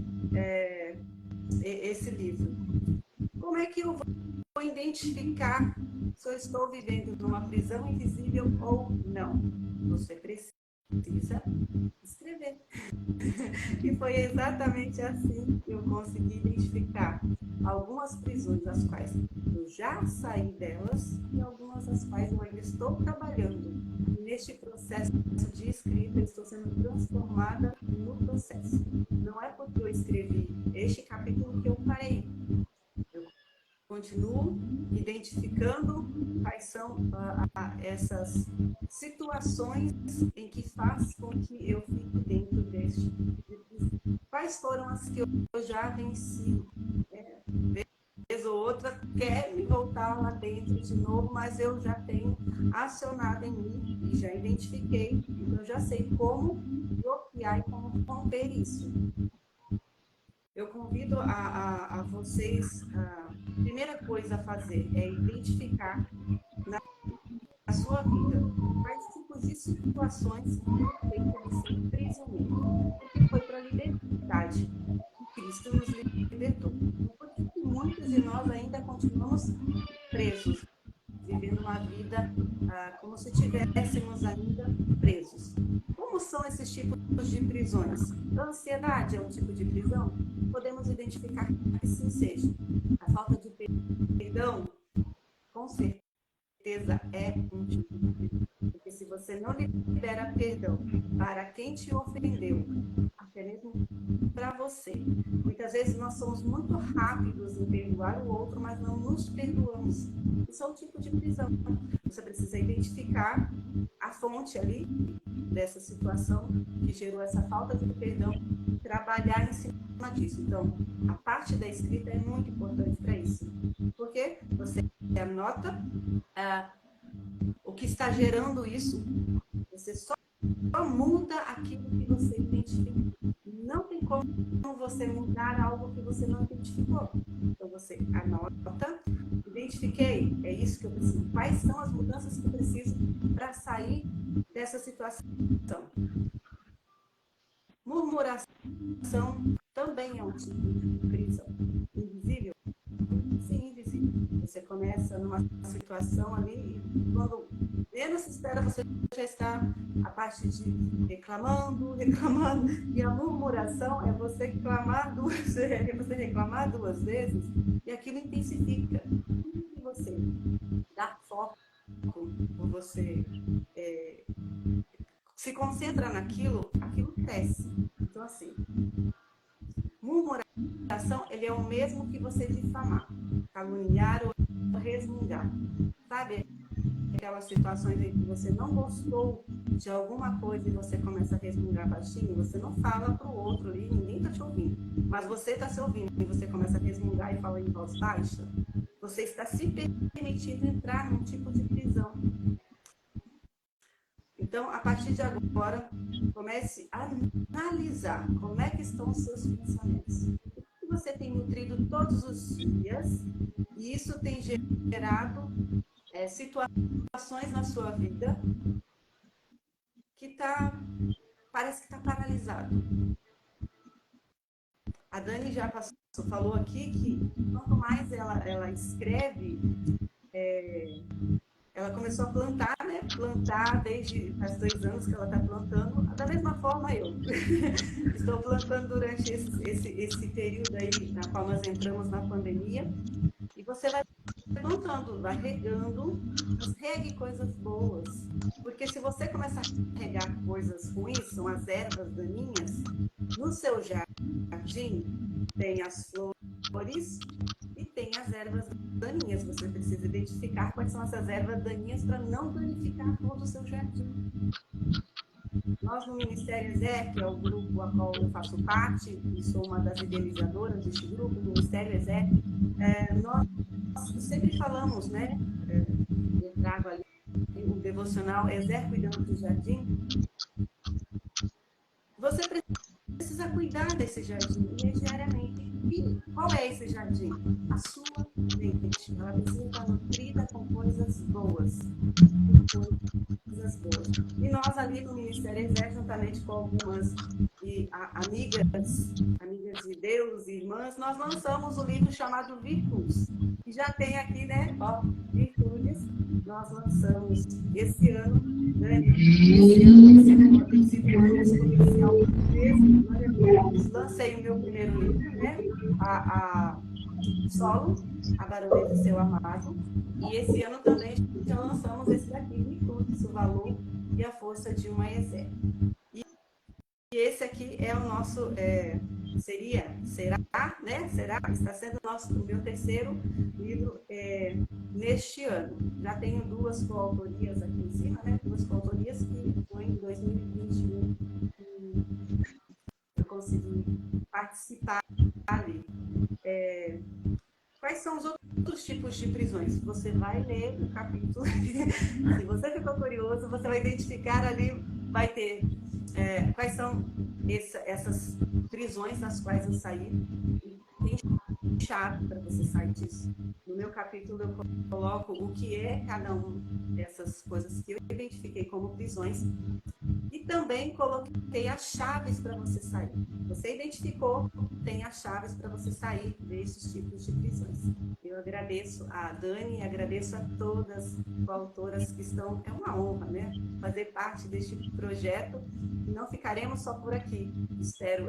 esse livro. Como é que eu vou identificar se eu estou vivendo numa prisão invisível ou não? você precisa escrever. E foi exatamente assim que eu consegui identificar algumas prisões das quais eu já saí delas e algumas das quais eu ainda estou trabalhando. E neste processo de escrita, eu estou sendo transformada no processo. Não é porque eu escrevi este capítulo que eu parei. Eu continuo identificando quais são essas situações em que faz com que eu fique dentro deste. Quais foram as que eu já venci? Vez ou outra quer me voltar lá dentro de novo, mas eu já tenho acionado em mim e já identifiquei, então eu já sei como bloquear e como romper isso. Eu convido a vocês, a primeira coisa a fazer é identificar na sua vida quais tipos de situações que tem que você prisioneiro. Porque foi para a liberdade que Cristo nos libertou. Porque muitos de nós ainda continuamos presos, vivendo uma vida como se estivéssemos ainda presos. Como são esses tipos de prisões? A ansiedade é um tipo de prisão? Podemos identificar que sim seja. A falta de perdão, com certeza, é um tipo de prisão. Porque se você não libera perdão para quem te ofendeu, até mesmo para você. Muitas vezes nós somos muito rápidos em perdoar o outro, mas não nos perdoamos. Isso é um tipo de prisão. Você precisa identificar a fonte ali dessa situação que gerou essa falta de perdão e trabalhar em cima disso. Então, a parte da escrita é muito importante para isso. Porque você anota o que está gerando isso, você só muda aquilo que você identifica. Não tem como você mudar algo que você não identificou. Então você anota, identifiquei, é isso que eu preciso. Quais são as mudanças que eu preciso para sair dessa situação? Murmuração também é um tipo de prisão. Invisível? Sim, invisível. Você começa numa situação ali e quando menos se espera, você já está a parte de reclamando, e a murmuração é você reclamar duas vezes e aquilo intensifica. E você dá foco, você se concentra naquilo, aquilo cresce. Então, assim, murmuração, ele é o mesmo que você difamar, caluniar ou resmungar. Sabe? Aquelas situações em que você não gostou de alguma coisa e você começa a resmungar baixinho, você não fala para o outro ali, ninguém está te ouvindo, mas você está se ouvindo e você começa a resmungar e fala em voz baixa, você está se permitindo entrar num tipo de prisão. Então, a partir de agora, comece a analisar como é que estão os seus pensamentos. O que você tem nutrido todos os dias e isso tem gerado situações na sua vida que parece que está paralisado. A Dani já falou aqui que quanto mais ela escreve, ela começou a plantar, né? Plantar desde faz 2 anos que ela está plantando. Da mesma forma eu estou plantando durante esse período aí na qual nós entramos na pandemia. E você vai plantando, vai regando, mas regue coisas boas. Porque se você começar a regar coisas ruins, são as ervas daninhas, no seu jardim tem as flores e tem as ervas daninhas. Você precisa identificar quais são essas ervas daninhas para não danificar todo o seu jardim. Nós no Ministério ESER, que é o grupo a qual eu faço parte, e sou uma das idealizadoras deste grupo, o Ministério ESER, nós sempre falamos, né? Eu trago ali o devocional ESER Cuidando do Jardim. Você precisa cuidar desse jardim diariamente. E qual é esse jardim? A sua mente. Ela precisa estar nutrida com coisas boas. E nós ali no Ministério ESER, juntamente com algumas amigas de Deus e irmãs, nós lançamos um livro chamado Virtudes. E já tem aqui, né? Ó, Virtudes. nós lançamos esse ano, né? Esse ano tem sido um ano exponencial mesmo. Lancei o meu primeiro livro, né? A Solo, a Baronesa e Seu Amado. E esse ano também já lançamos esse daqui, Virtudes, o Valor e a Força de uma Exé. E esse aqui é o nosso, está sendo o meu terceiro livro neste ano. Já tenho duas coautorias aqui em cima, né? Duas coautorias que foi em 2021 que eu consegui participar ali. Quais são os outros tipos de prisões? Você vai ler o capítulo. Se você ficou curioso, você vai identificar ali, vai ter quais são essas prisões das quais eu saí. Tem chave para você sair disso. No meu capítulo eu coloco o que é cada uma dessas coisas que eu identifiquei como prisões. E também coloquei as chaves para você sair. Você identificou, tem as chaves para você sair desses tipos de prisões. Eu agradeço a Dani, agradeço a todas as autoras que estão. É uma honra, né? Fazer parte deste projeto. Não ficaremos só por aqui, espero.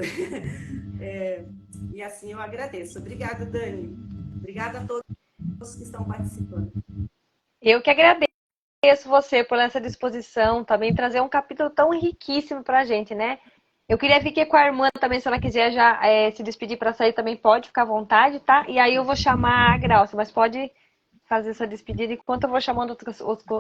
E assim eu agradeço. Obrigada, Dani. Obrigada a todos que estão participando. Eu que agradeço você por essa disposição, também trazer um capítulo tão riquíssimo pra gente, né? Eu queria ficar com a irmã também, se ela quiser já se despedir para sair, também pode ficar à vontade, tá? E aí eu vou chamar a Graucia, mas pode fazer essa despedida enquanto eu vou chamando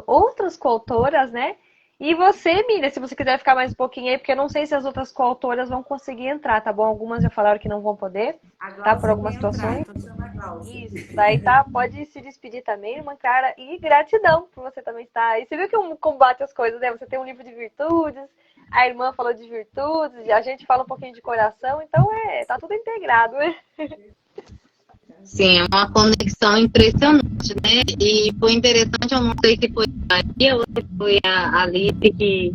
outras coautoras, né? E você, Miriam, se você quiser ficar mais um pouquinho aí, porque eu não sei se as outras coautoras vão conseguir entrar, tá bom? Algumas já falaram que não vão poder, tá? Por algumas situações. Isso, daí tá, pode se despedir também, irmã Clara, e gratidão por você também estar aí. Você viu que eu combate as coisas, né? Você tem um livro de virtudes, a irmã falou de virtudes, a gente fala um pouquinho de coração, então tá tudo integrado, né? Sim, é uma conexão impressionante, né? E foi interessante, eu não sei se foi a Maria ou se foi a Alice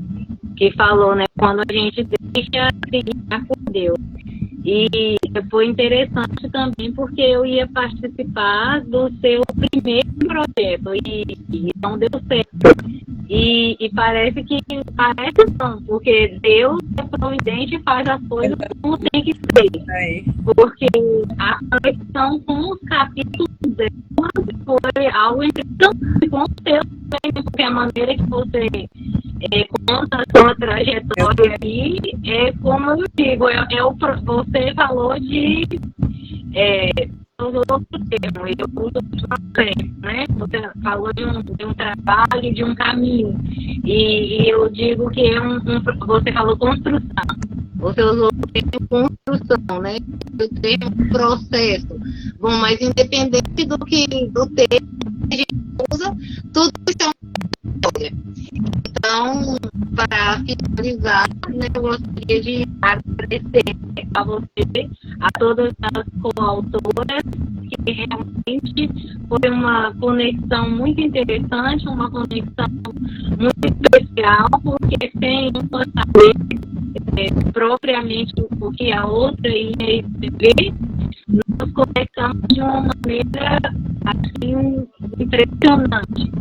que falou, né? Quando a gente deixa seguir por Deus. E foi interessante também porque eu ia participar do seu primeiro projeto e não deu certo. E parece não, porque Deus é providente e faz as coisas como tem que ser. Porque a conexão com os capítulos dela foi algo interessante com Deus também, porque a maneira que você conta a sua trajetória aí, como eu digo, você falou de os outros termos, eu uso o processo, né? Você falou de um trabalho, de um caminho, e eu digo que você falou construção, você usou o termo construção, né? O termo processo. Bom, mas independente do termo que a gente usa, tudo isso é uma história. Então, para finalizar, né, eu gostaria de agradecer a você, a todas as coautoras, que realmente foi uma conexão muito interessante, uma conexão muito especial, porque sem uma saber propriamente o que a outra ia escrever, nos conectamos de uma maneira assim impressionante.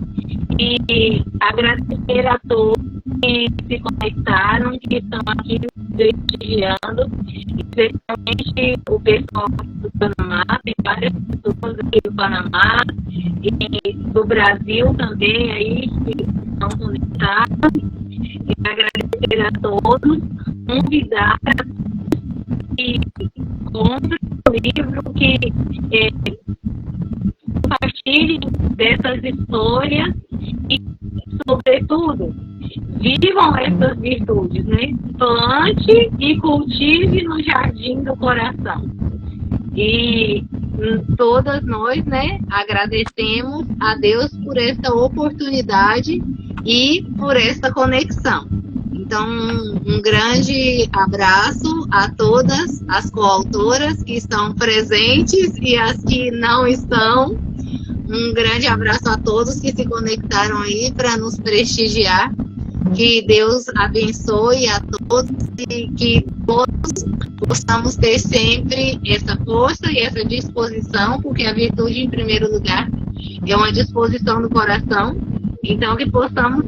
E agradecer a todos que se conectaram, que estão aqui prestigiando, especialmente o pessoal do Panamá, tem várias pessoas aqui do Panamá e do Brasil também aí que estão conectados. E agradecer a todos, convidar que comprem o livro, que compartilhem dessas histórias e, sobretudo, vivam essas virtudes, né? Plante e cultive no jardim do coração. E todas nós, né, agradecemos a Deus por essa oportunidade e por essa conexão. Então, um grande abraço a todas as coautoras que estão presentes e as que não estão. Um grande abraço a todos que se conectaram aí para nos prestigiar. Que Deus abençoe a todos e que todos possamos ter sempre essa força e essa disposição, porque a virtude, em primeiro lugar, é uma disposição do coração. Então, que possamos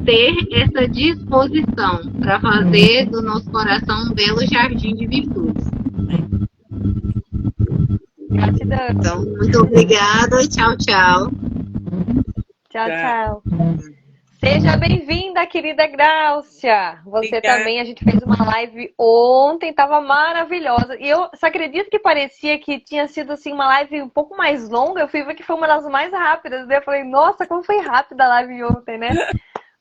ter essa disposição para fazer do nosso coração um belo jardim de virtudes. Gratidão. Então, muito obrigada e tchau, tchau. Tchau, tchau. Seja bem-vinda, querida Gráucia. Você Obrigada. também, a gente fez uma live ontem, estava maravilhosa. E você acredita que parecia que tinha sido assim uma live um pouco mais longa? Eu fui ver que foi uma das mais rápidas. Daí eu falei, nossa, como foi rápida a live de ontem, né?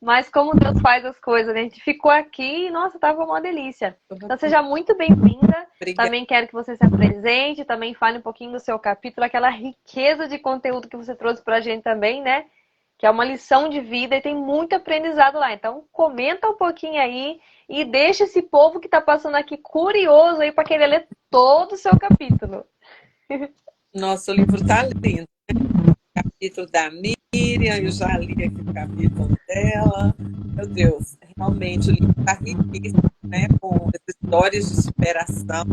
Mas como Deus faz as coisas, né? A gente ficou aqui e, nossa, tava uma delícia. Então seja muito bem-vinda. Obrigada. Também quero que você se apresente, também fale um pouquinho do seu capítulo, aquela riqueza de conteúdo que você trouxe pra gente também, né? Que é uma lição de vida e tem muito aprendizado lá. Então, comenta um pouquinho aí e deixa esse povo que tá passando aqui curioso aí para querer ler todo o seu capítulo. Nosso livro tá lindo, né? O capítulo da Miriam, eu já li aqui o capítulo dela. Meu Deus, realmente o livro tá riquíssimo, né? Com as histórias de superação,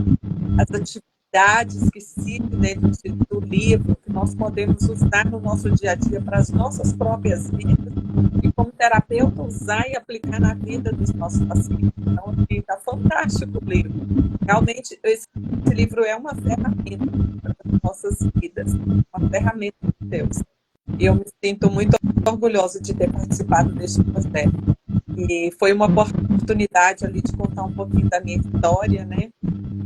as atividades que citam dentro do livro, que nós podemos usar no nosso dia a dia para as nossas próprias vidas e como terapeuta usar e aplicar na vida dos nossos pacientes. Então, está fantástico o livro. Realmente, esse livro é uma ferramenta para as nossas vidas, uma ferramenta de Deus. E eu me sinto muito orgulhosa de ter participado deste projeto. E foi uma oportunidade ali de contar um pouquinho da minha história, né?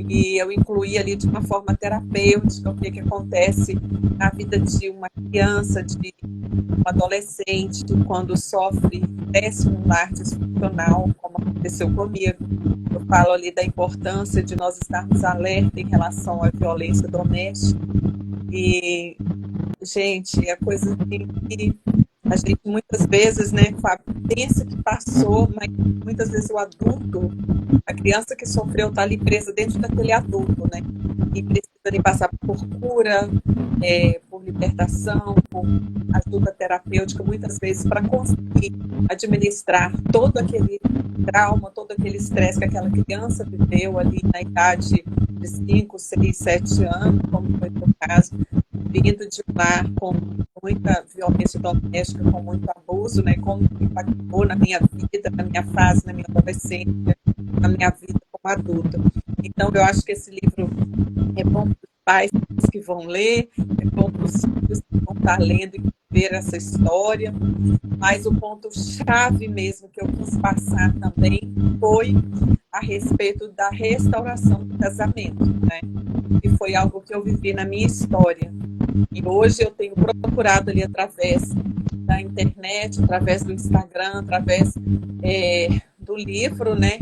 E eu incluí ali de uma forma terapêutica o que acontece na vida de uma criança, de um adolescente, quando sofre, cresce num lar disfuncional, como aconteceu comigo. Eu falo ali da importância de nós estarmos alerta em relação à violência doméstica. E, gente, é coisa assim que a gente muitas vezes, né, Fábio, pensa que passou, mas muitas vezes o adulto, a criança que sofreu está ali presa dentro daquele adulto, né? E precisa de passar por cura, por libertação, por ajuda terapêutica, muitas vezes, para conseguir administrar todo aquele trauma, todo aquele estresse que aquela criança viveu ali na idade de 5, 6, 7 anos, como foi o caso, vindo de um lar com muita violência doméstica, com muito abuso, né? Como impactou na minha vida, na minha fase, na minha adolescência, na minha vida como adulta. Então, eu acho que esse livro é bom para os pais que vão ler, é bom para os filhos que vão estar lendo e ver essa história, mas o ponto-chave mesmo que eu quis passar também foi a respeito da restauração do casamento, né? E foi algo que eu vivi na minha história. E hoje eu tenho procurado ali através da internet, através do Instagram, através do livro, né?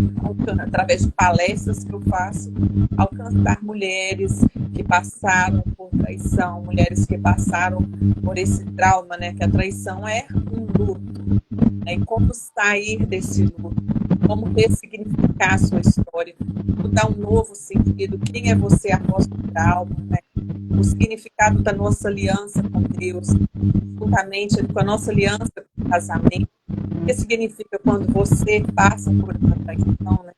Através de palestras que eu faço, alcançar mulheres que passaram por traição, mulheres que passaram por esse trauma, né? Que a traição é um luto, né? E como sair desse luto, como ressignificar a sua história, como dar um novo sentido, quem é você após o trauma, né? O significado da nossa aliança com Deus, juntamente com a nossa aliança com o casamento. O que significa quando você passa por uma traição, né?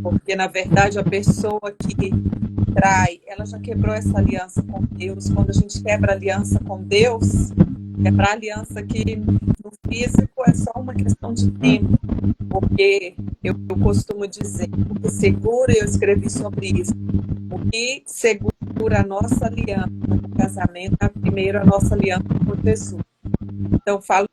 Porque, na verdade, a pessoa que trai, ela já quebrou essa aliança com Deus. Quando a gente quebra a aliança com Deus, quebrar a aliança que no físico é só uma questão de tempo. Porque eu costumo dizer, o que segura, eu escrevi sobre isso, o que segura a nossa aliança no casamento é primeiro a nossa aliança com Jesus. Então, eu falo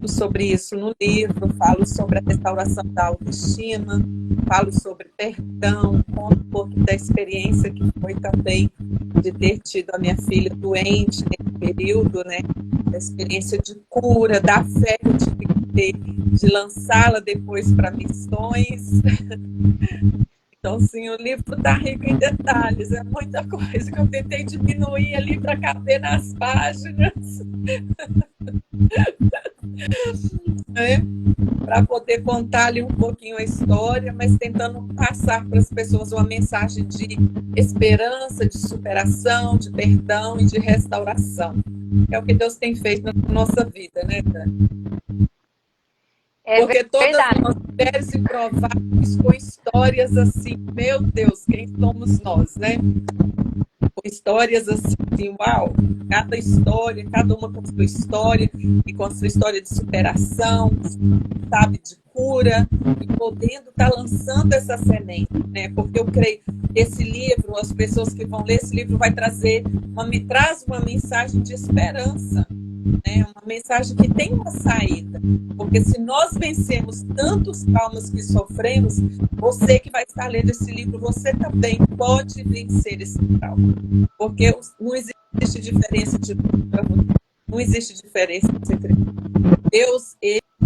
sobre isso no livro, falo sobre a restauração da autoestima, falo sobre perdão, conto um pouco da experiência que foi também de ter tido a minha filha doente nesse período, né? Da experiência de cura, da fé que eu tive que ter, de lançá-la depois para missões. Então, sim, o livro está rico em detalhes, é muita coisa que eu tentei diminuir ali para caber nas páginas. Para poder contar ali um pouquinho a história, mas tentando passar para as pessoas uma mensagem de esperança, de superação, de perdão e de restauração. É o que Deus tem feito na nossa vida, né, Dani? Porque todas nós mulheres improváveis com histórias assim, meu Deus, quem somos nós, né? com histórias assim, uau, cada história, cada uma com sua história, e com a sua história de superação, sabe, de cura, e podendo estar lançando essa semente, né? Porque eu creio que esse livro, as pessoas que vão ler esse livro vai trazer me traz uma mensagem de esperança, né? Uma mensagem que tem uma saída, porque se nós vencemos tantos traumas que sofremos, você que vai estar lendo esse livro, você também pode vencer esse trauma, porque não existe diferença de não existe diferença entre Deus.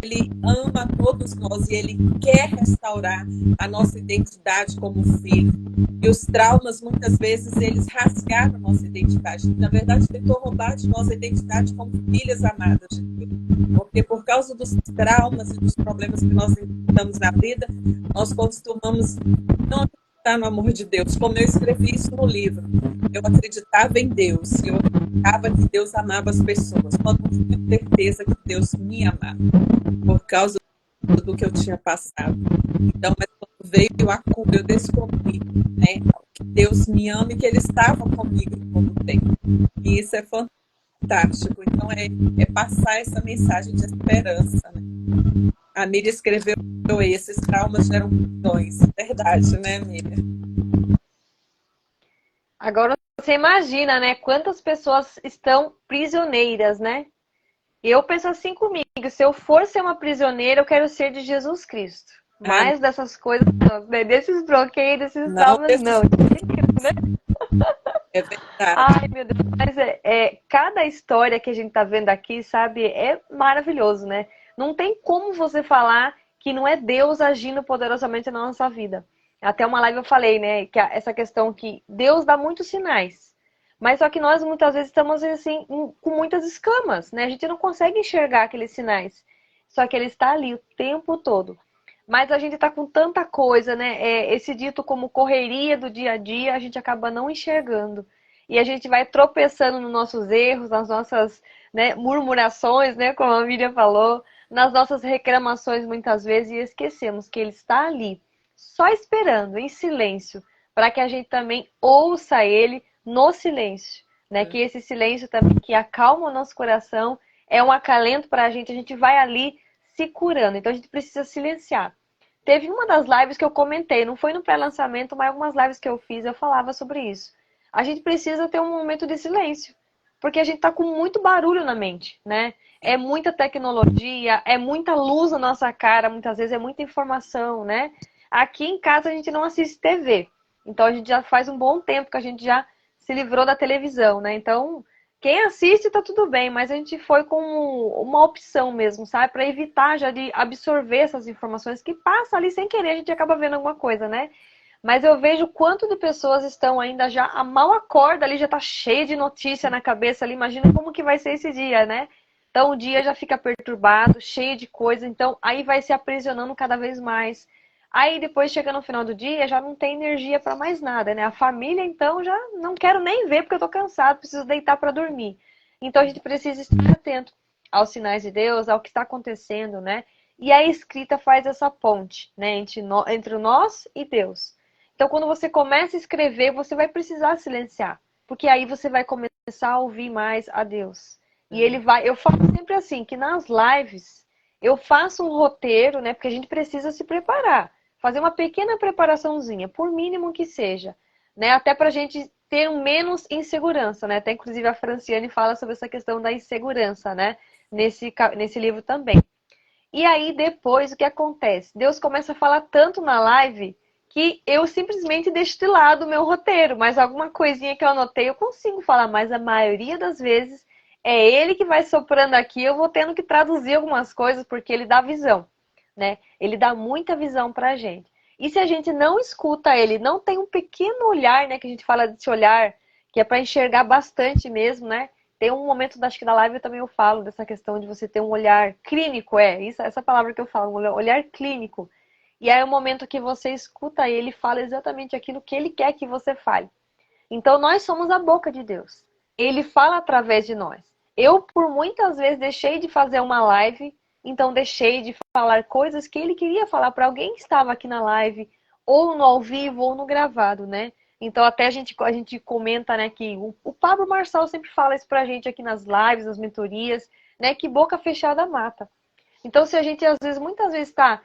Ele ama todos nós e Ele quer restaurar a nossa identidade como filho. E os traumas, muitas vezes, eles rasgaram a nossa identidade. Na verdade, tentou roubar de nós a identidade como filhas amadas de Deus. Porque por causa dos traumas e dos problemas que nós enfrentamos na vida, nós costumamos não acreditar no amor de Deus. Como eu escrevi isso no livro, eu acreditava em Deus. Eu acreditava que Deus amava as pessoas. Quando eu tinha certeza que Deus me amava, por causa do que eu tinha passado. Então, mas quando veio a cura, eu descobri, né, que Deus me ama e que Ele estava comigo em todo o tempo. E isso é fantástico. Então, é passar essa mensagem de esperança, né? A Miriam escreveu esses traumas geram prisões. Verdade, né, Miriam? Agora você imagina, né? Quantas pessoas estão prisioneiras, né? Eu penso assim comigo, se eu for ser uma prisioneira, eu quero ser de Jesus Cristo. Mais dessas coisas, não, né? Desses bloqueios, desses traumas, não. É verdade. Ai, meu Deus, mas cada história que a gente tá vendo aqui, sabe, é maravilhoso, né? Não tem como você falar que não é Deus agindo poderosamente na nossa vida. Até uma live eu falei, né, que essa questão que Deus dá muitos sinais. Mas só que nós muitas vezes estamos assim com muitas escamas, né? A gente não consegue enxergar aqueles sinais. Só que ele está ali o tempo todo. Mas a gente está com tanta coisa, né? Esse dito como correria do dia a dia, a gente acaba não enxergando. E a gente vai tropeçando nos nossos erros, nas nossas, né, murmurações, né? Como a Miriam falou, nas nossas reclamações muitas vezes e esquecemos que ele está ali, só esperando, em silêncio, para que a gente também ouça ele no silêncio, né? Que esse silêncio também que acalma o nosso coração, é um acalento para a gente vai ali se curando. Então a gente precisa silenciar. Teve uma das lives que eu comentei, não foi no pré-lançamento, mas algumas lives que eu fiz, eu falava sobre isso. A gente precisa ter um momento de silêncio, porque a gente tá com muito barulho na mente, né? É muita tecnologia, é muita luz na nossa cara, muitas vezes é muita informação, né? Aqui em casa a gente não assiste TV, então a gente já faz um bom tempo que a gente já se livrou da televisão, né? Então, quem assiste tá tudo bem, mas a gente foi com uma opção mesmo, sabe? Para evitar já de absorver essas informações que passa ali sem querer, a gente acaba vendo alguma coisa, né? Mas eu vejo quanto de pessoas estão ainda já, a mal acorda ali, já tá cheio de notícia na cabeça ali, imagina como que vai ser esse dia, né? Então o dia já fica perturbado, cheio de coisa, então aí vai se aprisionando cada vez mais. Aí depois chega no final do dia, já não tem energia para mais nada, né? A família, então, já não quero nem ver porque eu tô cansado, preciso deitar para dormir. Então a gente precisa estar atento aos sinais de Deus, ao que está acontecendo, né? E a escrita faz essa ponte, né? Entre nós e Deus. Então quando você começa a escrever, você vai precisar silenciar. Porque aí você vai começar a ouvir mais a Deus. E ele vai... Eu falo sempre assim, que nas lives, eu faço um roteiro, né? Porque a gente precisa se preparar. Fazer uma pequena preparaçãozinha, por mínimo que seja, né? Até pra gente ter menos insegurança, né? Até inclusive a Franciane fala sobre essa questão da insegurança, né? Nesse livro também. E aí depois o que acontece? Deus começa a falar tanto na live que eu simplesmente deixo de lado o meu roteiro, mas alguma coisinha que eu anotei eu consigo falar, mas a maioria das vezes é ele que vai soprando aqui, eu vou tendo que traduzir algumas coisas porque ele dá visão. Né? Ele dá muita visão pra gente. E se a gente não escuta ele, não tem um pequeno olhar, né? Que a gente fala desse olhar, que é para enxergar bastante mesmo, né? Tem um momento, acho que da live eu falo dessa questão de você ter um olhar clínico, essa palavra que eu falo, um olhar clínico. E aí é o momento que você escuta ele e fala exatamente aquilo que ele quer que você fale. Então nós somos a boca de Deus. Ele fala através de nós. Eu, por muitas vezes, deixei de fazer uma live. Então deixei de falar coisas que ele queria falar para alguém que estava aqui na live, ou no ao vivo, ou no gravado, né? Então até a gente comenta, né, que o Pablo Marçal sempre fala isso pra gente aqui nas lives, nas mentorias, né, que boca fechada mata. Então se a gente muitas vezes está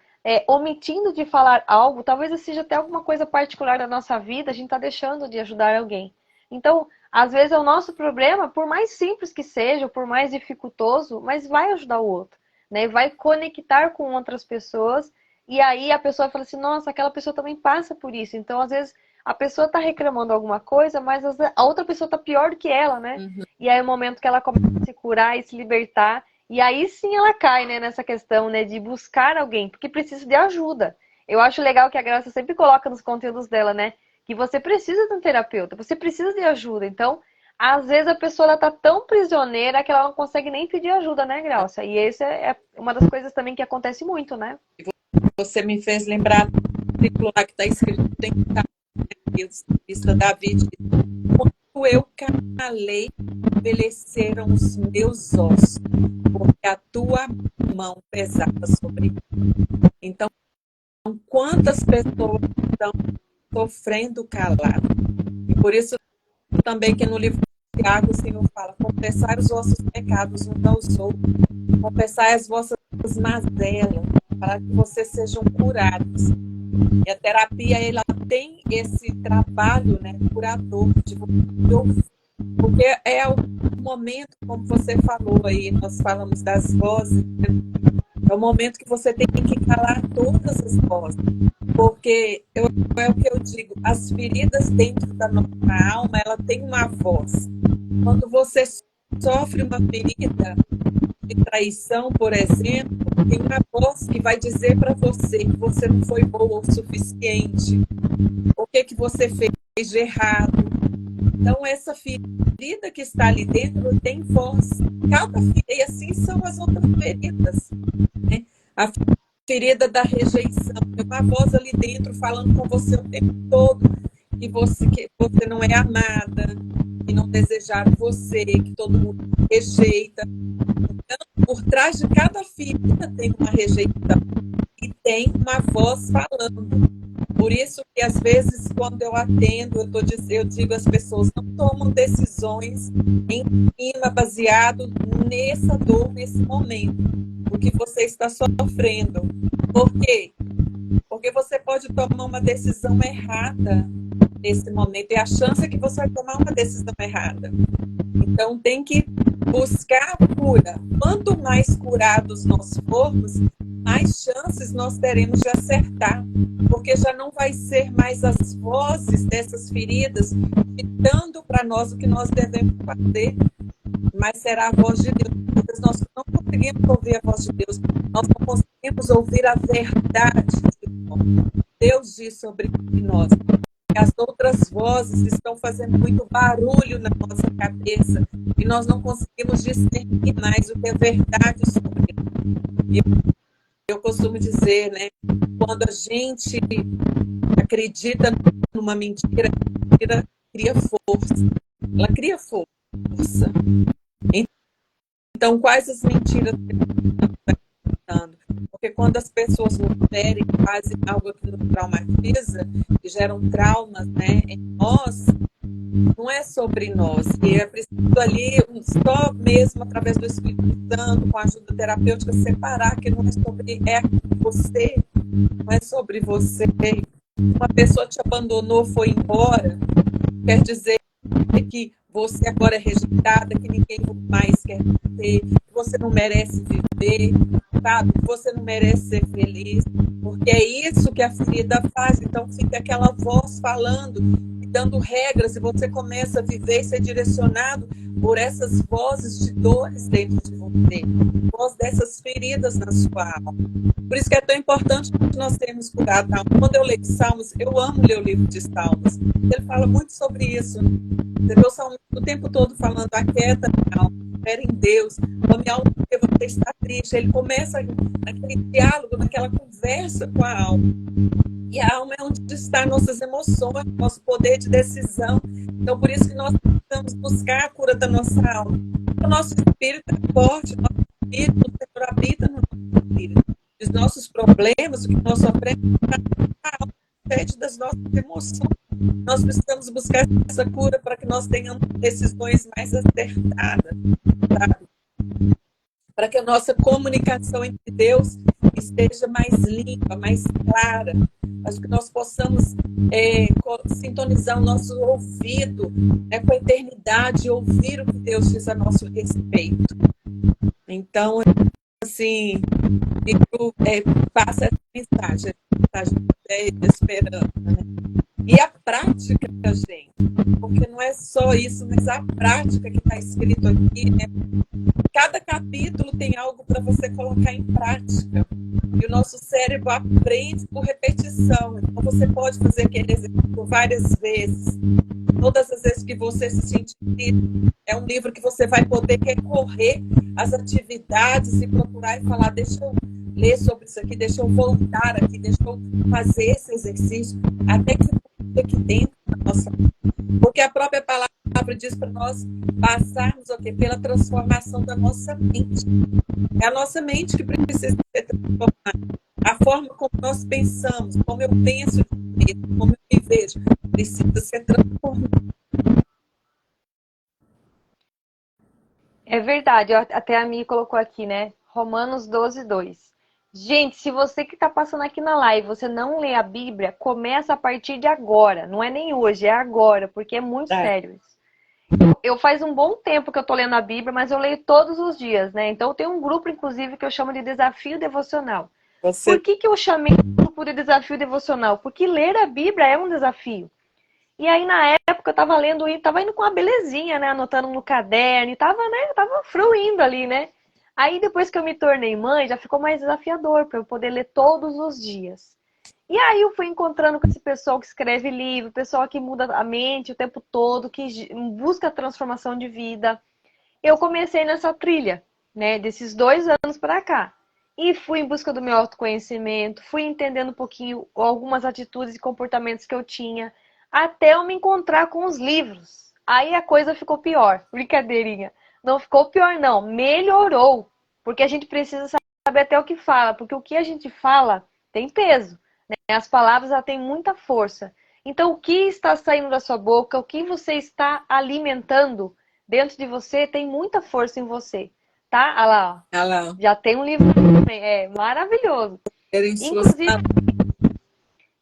omitindo de falar algo, talvez seja até alguma coisa particular da nossa vida, a gente está deixando de ajudar alguém. Então, às vezes é o nosso problema, por mais simples que seja, por mais dificultoso, mas vai ajudar o outro, né? Vai conectar com outras pessoas, e aí a pessoa fala assim, nossa, aquela pessoa também passa por isso. Então, às vezes, a pessoa está reclamando alguma coisa, mas a outra pessoa está pior do que ela, né? Uhum. E aí é o momento que ela começa a se curar e se libertar, e aí sim ela cai, né, nessa questão, né, de buscar alguém, porque precisa de ajuda. Eu acho legal que a Graça sempre coloca nos conteúdos dela, né, que você precisa de um terapeuta, você precisa de ajuda. Então, às vezes a pessoa está tão prisioneira que ela não consegue nem pedir ajuda, né, Graça? E essa é uma das coisas também que acontece muito, né? Você me fez lembrar do artigo lá que está escrito, tem que estar na David. Quando eu calei, envelheceram os meus ossos, porque a tua mão pesava sobre mim. Então, quantas pessoas estão sofrendo calado? E por isso também que no livro de Tiago o Senhor fala, confessai os vossos pecados uns aos outros, confessai as vossas mazelas, para que vocês sejam curados. E a terapia, ela tem esse trabalho, né, curador, de ouvir. Porque é o momento, como você falou aí, nós falamos das vozes, né? É o momento que você tem que calar todas as vozes. Porque é o que eu digo, as feridas dentro da nossa alma, ela tem uma voz. Quando você sofre uma ferida de traição, por exemplo, tem uma voz que vai dizer para você que você não foi boa o suficiente, o que você fez de errado. Então, essa ferida que está ali dentro tem voz. Cada ferida, e assim são as outras feridas, né? A ferida da rejeição, tem uma voz ali dentro falando com você o tempo todo, que você não é amada, que não desejaram você, que todo mundo rejeita. Então, por trás de cada ferida tem uma rejeição e tem uma voz falando. Por isso que, às vezes, quando eu atendo, eu digo às pessoas, não tomam decisões em cima, baseado nessa dor, nesse momento, o que você está sofrendo. Por quê? Porque você pode tomar uma decisão errada nesse momento, e a chance é que você vai tomar uma decisão errada. Então, tem que buscar a cura. Quanto mais curados nós formos, mais chances nós teremos de acertar, porque já não vai ser mais as vozes dessas feridas ditando para nós o que nós devemos fazer, mas será a voz de Deus. Porque nós não conseguimos ouvir a voz de Deus, nós não conseguimos ouvir a verdade de Deus. Deus diz sobre nós. As outras vozes estão fazendo muito barulho na nossa cabeça e nós não conseguimos discernir mais o que é verdade sobre ele. Eu costumo dizer, né, quando a gente acredita numa mentira, a mentira cria força. Ela cria força. Então, quais as mentiras que a gente está acreditando? Porque quando as pessoas não querem, fazem algo que nos traumatiza, que geram traumas, né, em nós, não é sobre nós. E é preciso ali, só mesmo através do Espírito Santo, com a ajuda terapêutica, separar que não é sobre você, não é sobre você. Uma pessoa te abandonou, foi embora, quer dizer que você agora é rejeitada, que ninguém mais quer ter, que você não merece viver, sabe? Que você não merece ser feliz, porque é isso que a ferida faz. Então fica aquela voz falando, dando regras, e você começa a viver e ser direcionado por essas vozes de dores dentro de você, voz dessas feridas na sua alma. Por isso que é tão importante nós termos curado a alma. Quando eu leio Salmos, eu amo ler o livro de Salmos. Ele fala muito sobre isso. Você vê o Salmo o tempo todo falando, aquieta a alma, espera em Deus, ame a alma porque você está triste. Ele começa aquele diálogo, naquela conversa com a alma. E a alma é onde estão nossas emoções, nosso poder de decisão. Então, por isso que nós precisamos buscar a cura da nossa alma. O nosso espírito é forte, o nosso espírito, o Senhor habita no nosso espírito. Os nossos problemas, o que nós sofremos, a alma pede das nossas emoções. Nós precisamos buscar essa cura para que nós tenhamos decisões mais acertadas, sabe? Para que a nossa comunicação entre Deus esteja mais limpa, mais clara. Acho que nós possamos sintonizar o nosso ouvido, né, com a eternidade e ouvir o que Deus diz a nosso respeito. Então, assim, eu passa essa mensagem de esperança, né? E a prática, gente, porque não é só isso, mas a prática que está escrito aqui, né? Cada capítulo tem algo para você colocar em prática. E o nosso cérebro aprende por repetição. Então, você pode fazer aquele exercício várias vezes. Todas as vezes que você se sentir, é um livro que você vai poder recorrer às atividades e procurar e falar, deixa eu ler sobre isso aqui, deixa eu voltar aqui, deixa eu fazer esse exercício, até que fique aqui dentro da nossa vida. Porque a própria palavra diz para nós passarmos o quê? Pela transformação da nossa mente. É a nossa mente que precisa ser transformada. A forma como nós pensamos, como eu penso de mim, como eu me vejo, precisa ser transformada. É verdade, até a Mi colocou aqui, né? Romanos 12:2. Gente, se você que está passando aqui na live, você não lê a Bíblia, começa a partir de agora. Não é nem hoje, é agora, porque é muito sério isso. Eu faz um bom tempo que eu tô lendo a Bíblia, mas eu leio todos os dias, né? Então eu tenho um grupo, inclusive, que eu chamo de Desafio Devocional. Por que eu chamei o grupo de Desafio Devocional? Porque ler a Bíblia é um desafio. E aí, na época, eu tava lendo e tava indo com uma belezinha, né? Anotando no caderno e tava fruindo ali, né? Aí, depois que eu me tornei mãe, já ficou mais desafiador para eu poder ler todos os dias. E aí, eu fui encontrando com esse pessoal que escreve livro, pessoal que muda a mente o tempo todo, que busca a transformação de vida. Eu comecei nessa trilha, né? Desses 2 anos para cá. E fui em busca do meu autoconhecimento, fui entendendo um pouquinho algumas atitudes e comportamentos que eu tinha, até eu me encontrar com os livros. Aí a coisa ficou pior. Brincadeirinha. Não ficou pior, não. Melhorou. Porque a gente precisa saber até o que fala. Porque o que a gente fala tem peso, né? As palavras têm muita força. Então, o que está saindo da sua boca, o que você está alimentando dentro de você, tem muita força em você. Tá? Olha lá, ó. Olha lá. Já tem um livro também. É maravilhoso. Inclusive,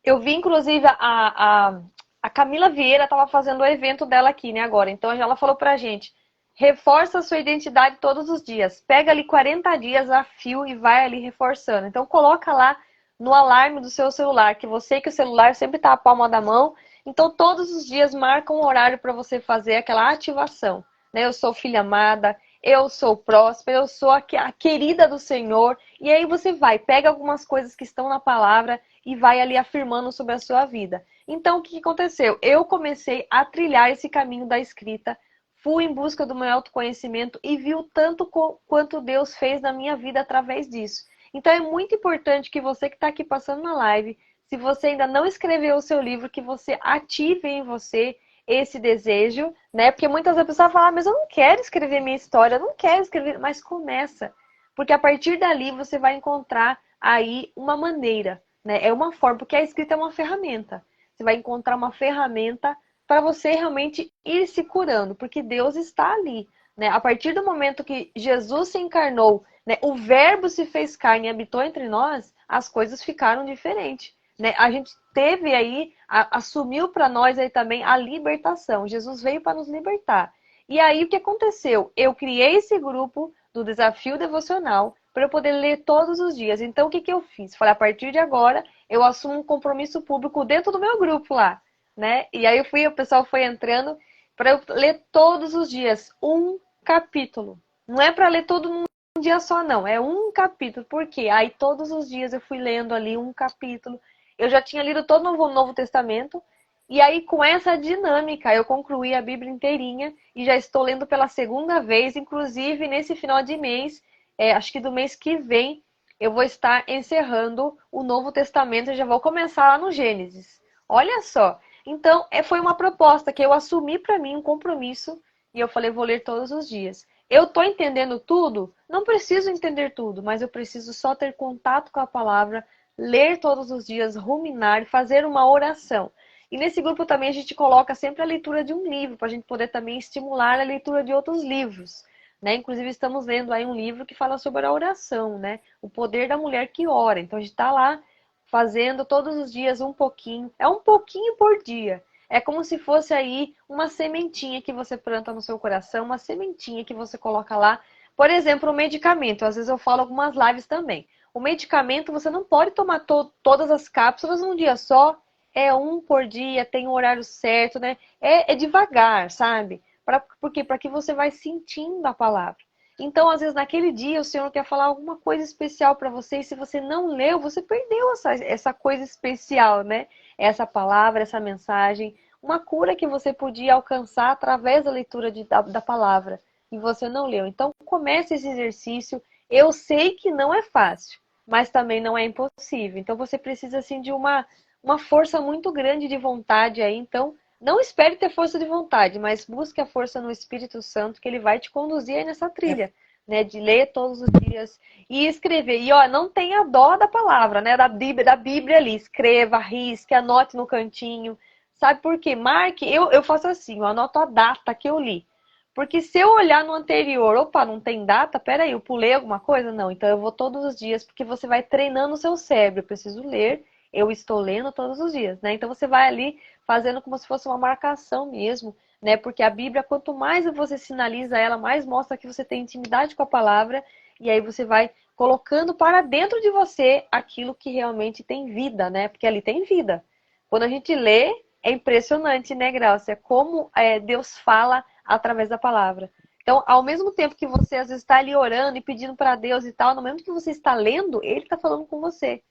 eu vi, inclusive, a Camila Vieira estava fazendo o evento dela aqui, né, agora. Então, ela falou pra gente, reforça a sua identidade todos os dias. Pega ali 40 dias a fio e vai ali reforçando. Então, coloca lá no alarme do seu celular, que você que o celular sempre tá à palma da mão. Então, todos os dias marca um horário para você fazer aquela ativação. Né? Eu sou filha amada, eu sou próspera, eu sou a querida do Senhor. E aí você vai, pega algumas coisas que estão na palavra e vai ali afirmando sobre a sua vida. Então, o que aconteceu? Eu comecei a trilhar esse caminho da escrita, fui em busca do meu autoconhecimento e vi o tanto quanto Deus fez na minha vida através disso. Então, é muito importante que você que está aqui passando na live, se você ainda não escreveu o seu livro, que você ative em você esse desejo, né? Porque muitas vezes a pessoa fala, mas eu não quero escrever minha história, eu não quero escrever, mas começa. Porque a partir dali você vai encontrar aí uma maneira, né? É uma forma, porque a escrita é uma ferramenta. Você vai encontrar uma ferramenta para você realmente ir se curando, porque Deus está ali, né? A partir do momento que Jesus se encarnou, né? O Verbo se fez carne e habitou entre nós, as coisas ficaram diferentes, né? A gente teve aí, assumiu para nós aí também a libertação. Jesus veio para nos libertar. E aí o que aconteceu? Eu criei esse grupo do Desafio Devocional para eu poder ler todos os dias. Então, o que eu fiz? Falei, a partir de agora, eu assumo um compromisso público dentro do meu grupo lá, né? E aí o pessoal foi entrando para eu ler todos os dias um capítulo. Não é para ler todo num dia só, não. É um capítulo. Por quê? Aí todos os dias eu fui lendo ali um capítulo. Eu já tinha lido todo o Novo Testamento. E aí, com essa dinâmica, eu concluí a Bíblia inteirinha e já estou lendo pela 2ª vez. Inclusive, nesse final de mês, acho que do mês que vem, eu vou estar encerrando o Novo Testamento e já vou começar lá no Gênesis. Olha só. Então, foi uma proposta que eu assumi para mim, um compromisso, e eu falei, vou ler todos os dias. Eu estou entendendo tudo? Não preciso entender tudo, mas eu preciso só ter contato com a palavra, ler todos os dias, ruminar, fazer uma oração. E nesse grupo também a gente coloca sempre a leitura de um livro, para a gente poder também estimular a leitura de outros livros, né? Inclusive estamos lendo aí um livro que fala sobre a oração, né? O poder da mulher que ora. Então a gente está lá fazendo todos os dias um pouquinho, é um pouquinho por dia. É como se fosse aí uma sementinha que você planta no seu coração, uma sementinha que você coloca lá. Por exemplo, o medicamento. Às vezes eu falo algumas lives também. O medicamento você não pode tomar todas as cápsulas num dia só. É um por dia, tem um horário certo, né? É devagar, sabe? Por quê? Para que você vai sentindo a palavra. Então, às vezes, naquele dia, o Senhor quer falar alguma coisa especial para você, e se você não leu, você perdeu essa coisa especial, né? Essa palavra, essa mensagem, uma cura que você podia alcançar através da leitura da palavra, e você não leu. Então, comece esse exercício. Eu sei que não é fácil, mas também não é impossível. Então, você precisa, assim, de uma força muito grande de vontade aí. Então, não espere ter força de vontade, mas busque a força no Espírito Santo, que ele vai te conduzir aí nessa trilha, né? De ler todos os dias e escrever. E, ó, não tenha dó da palavra, né? Da Bíblia ali. Escreva, risque, anote no cantinho. Sabe por quê? Marque, eu faço assim, eu anoto a data que eu li. Porque se eu olhar no anterior, opa, não tem data, peraí, eu pulei alguma coisa? Não, então eu vou todos os dias, porque você vai treinando o seu cérebro. Eu preciso ler, eu estou lendo todos os dias, né? Então você vai ali fazendo como se fosse uma marcação mesmo, né? Porque a Bíblia, quanto mais você sinaliza ela, mais mostra que você tem intimidade com a palavra, e aí você vai colocando para dentro de você aquilo que realmente tem vida, né? Porque ali tem vida. Quando a gente lê, é impressionante, né, Grácia? Como Deus fala através da palavra. Então, ao mesmo tempo que você às vezes está ali orando e pedindo para Deus e tal, no momento que você está lendo, Ele está falando com você.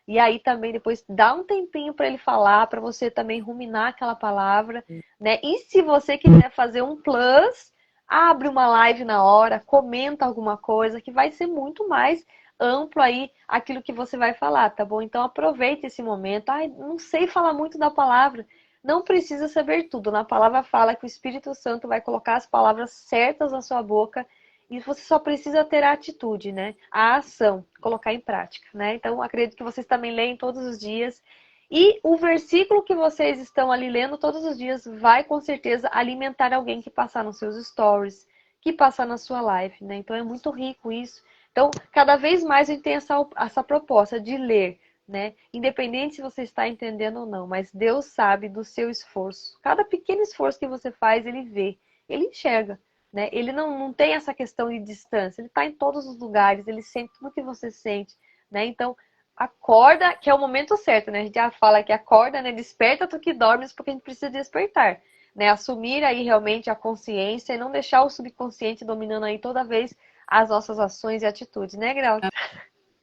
E aí também depois dá um tempinho para ele falar, para você também ruminar aquela palavra, né? E se você quiser fazer um plus, abre uma live na hora, comenta alguma coisa, que vai ser muito mais amplo aí aquilo que você vai falar, tá bom? Então aproveite esse momento. Ai, não sei falar muito da palavra. Não precisa saber tudo. Na palavra fala que o Espírito Santo vai colocar as palavras certas na sua boca. E você só precisa ter a atitude, né? A ação, colocar em prática, né? Então, acredito que vocês também leem todos os dias. E o versículo que vocês estão ali lendo todos os dias vai, com certeza, alimentar alguém que passar nos seus stories, que passar na sua live, né? Então, é muito rico isso. Então, cada vez mais a gente tem essa proposta de ler, né? Independente se você está entendendo ou não, mas Deus sabe do seu esforço. Cada pequeno esforço que você faz, Ele vê, Ele enxerga. Né? Ele não tem essa questão de distância, ele está em todos os lugares, ele sente tudo que você sente, né? Então, acorda, que é o momento certo, né? A gente já fala que acorda, né? Desperta tu que dormes, porque a gente precisa despertar, né? Assumir aí realmente a consciência e não deixar o subconsciente dominando aí toda vez as nossas ações e atitudes, né, Grau?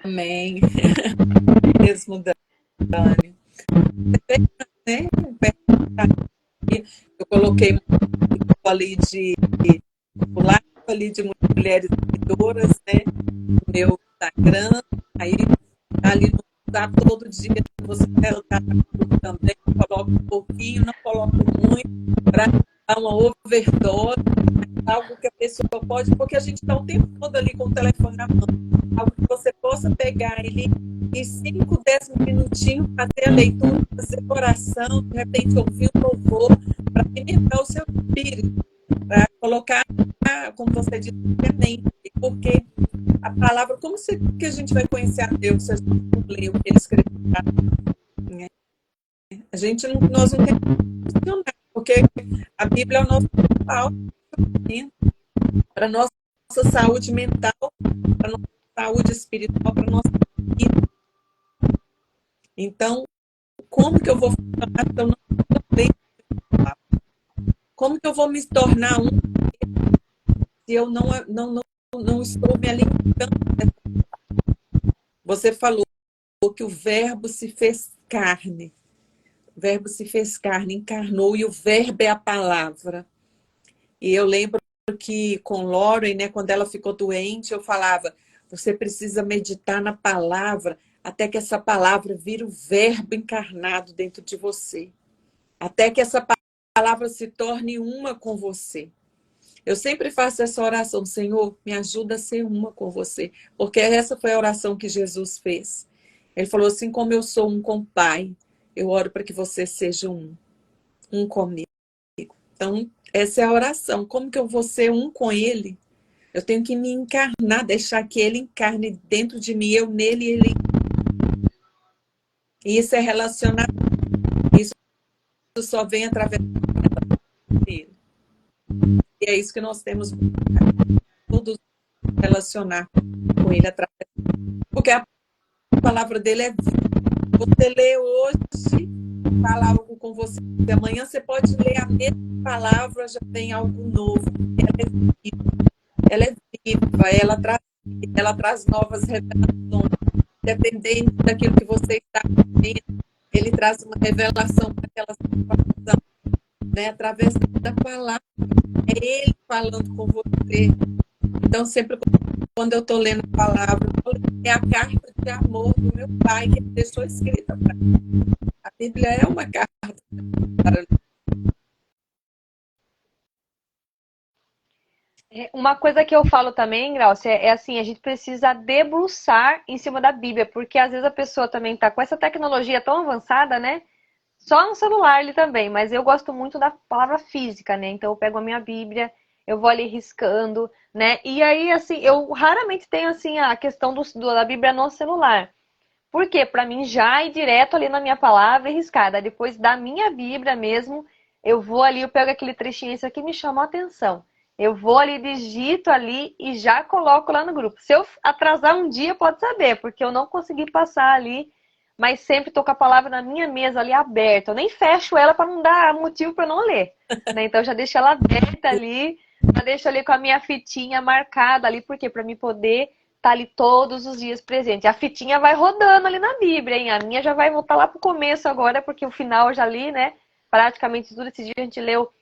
Amém. Mesmo, Dani. Né? Eu coloquei um ali de ali de mulheres seguidoras, né? No meu Instagram, aí ali no WhatsApp todo dia você tá também, coloca um pouquinho, não coloca muito, para dar uma overdose, algo que a pessoa pode, porque a gente está o tempo todo ali com o telefone na mão, algo que você possa pegar ele em 5, 10 minutinhos, fazer a leitura, fazer oração, de repente ouvir um louvor, para alimentar o seu espírito, para colocar, como você disse, semente, porque a palavra, que a gente vai conhecer a Deus se a gente não lê o que ele escreveu? Né? Nós não temos que funcionar, porque a Bíblia é o nosso principal para a nossa saúde mental, para a nossa saúde espiritual, para a nossa vida. Então, como que eu vou funcionar se eu não leio? Como que eu vou me tornar se eu não estou me alimentando? Você falou que o verbo se fez carne. O verbo se fez carne, encarnou, e o verbo é a palavra. E eu lembro que com Lauren, né, quando ela ficou doente, eu falava, você precisa meditar na palavra até que essa palavra vire o verbo encarnado dentro de você. Até que essa palavra se torne uma com você. Eu sempre faço essa oração, Senhor, me ajuda a ser uma com você. Porque essa foi a oração que Jesus fez. Ele falou assim, como eu sou um com o Pai, eu oro para que você seja um. um comigo. Então, essa é a oração. Como que eu vou ser um com Ele? Eu tenho que me encarnar, deixar que Ele encarne dentro de mim, eu nele e Ele. E isso é relacionamento. Isso só vem através dele. E é isso que nós temos que todos relacionar com Ele através. Porque a palavra dele é vida. Você lê hoje, fala algo com você. Amanhã você pode ler a mesma palavra, já tem algo novo. Ela é viva, ela traz novas revelações. Dependendo daquilo que você está vivendo, ele traz uma revelação para aquela situação, né? Através da palavra. É ele falando com você. Então, sempre quando eu estou lendo a palavra, é a carta de amor do meu pai que ele deixou escrita para mim. A Bíblia é uma carta para Uma coisa que eu falo também, Glaucia, é assim, a gente precisa debruçar em cima da Bíblia, porque às vezes a pessoa também tá com essa tecnologia tão avançada, né? Só no celular ali também, mas eu gosto muito da palavra física, né? Então eu pego a minha Bíblia, eu vou ali riscando, né? E aí, assim, eu raramente tenho, assim, a questão da Bíblia no celular. Por quê? Pra mim já ir direto ali na minha palavra e riscada. Depois da minha Bíblia mesmo, eu vou ali, eu pego aquele trechinho, isso aqui me chamou a atenção. Eu vou ali, digito ali e já coloco lá no grupo. Se eu atrasar um dia, pode saber, porque eu não consegui passar ali, mas sempre tô com a palavra na minha mesa ali aberta. Eu nem fecho ela para não dar motivo para não ler, né? Então eu já deixo ela aberta ali, já deixo ali com a minha fitinha marcada ali, porque para mim poder estar ali todos os dias presente. A fitinha vai rodando ali na Bíblia, hein? A minha já vai voltar lá pro começo agora, porque o final eu já li, né? Praticamente tudo esse dia a gente leu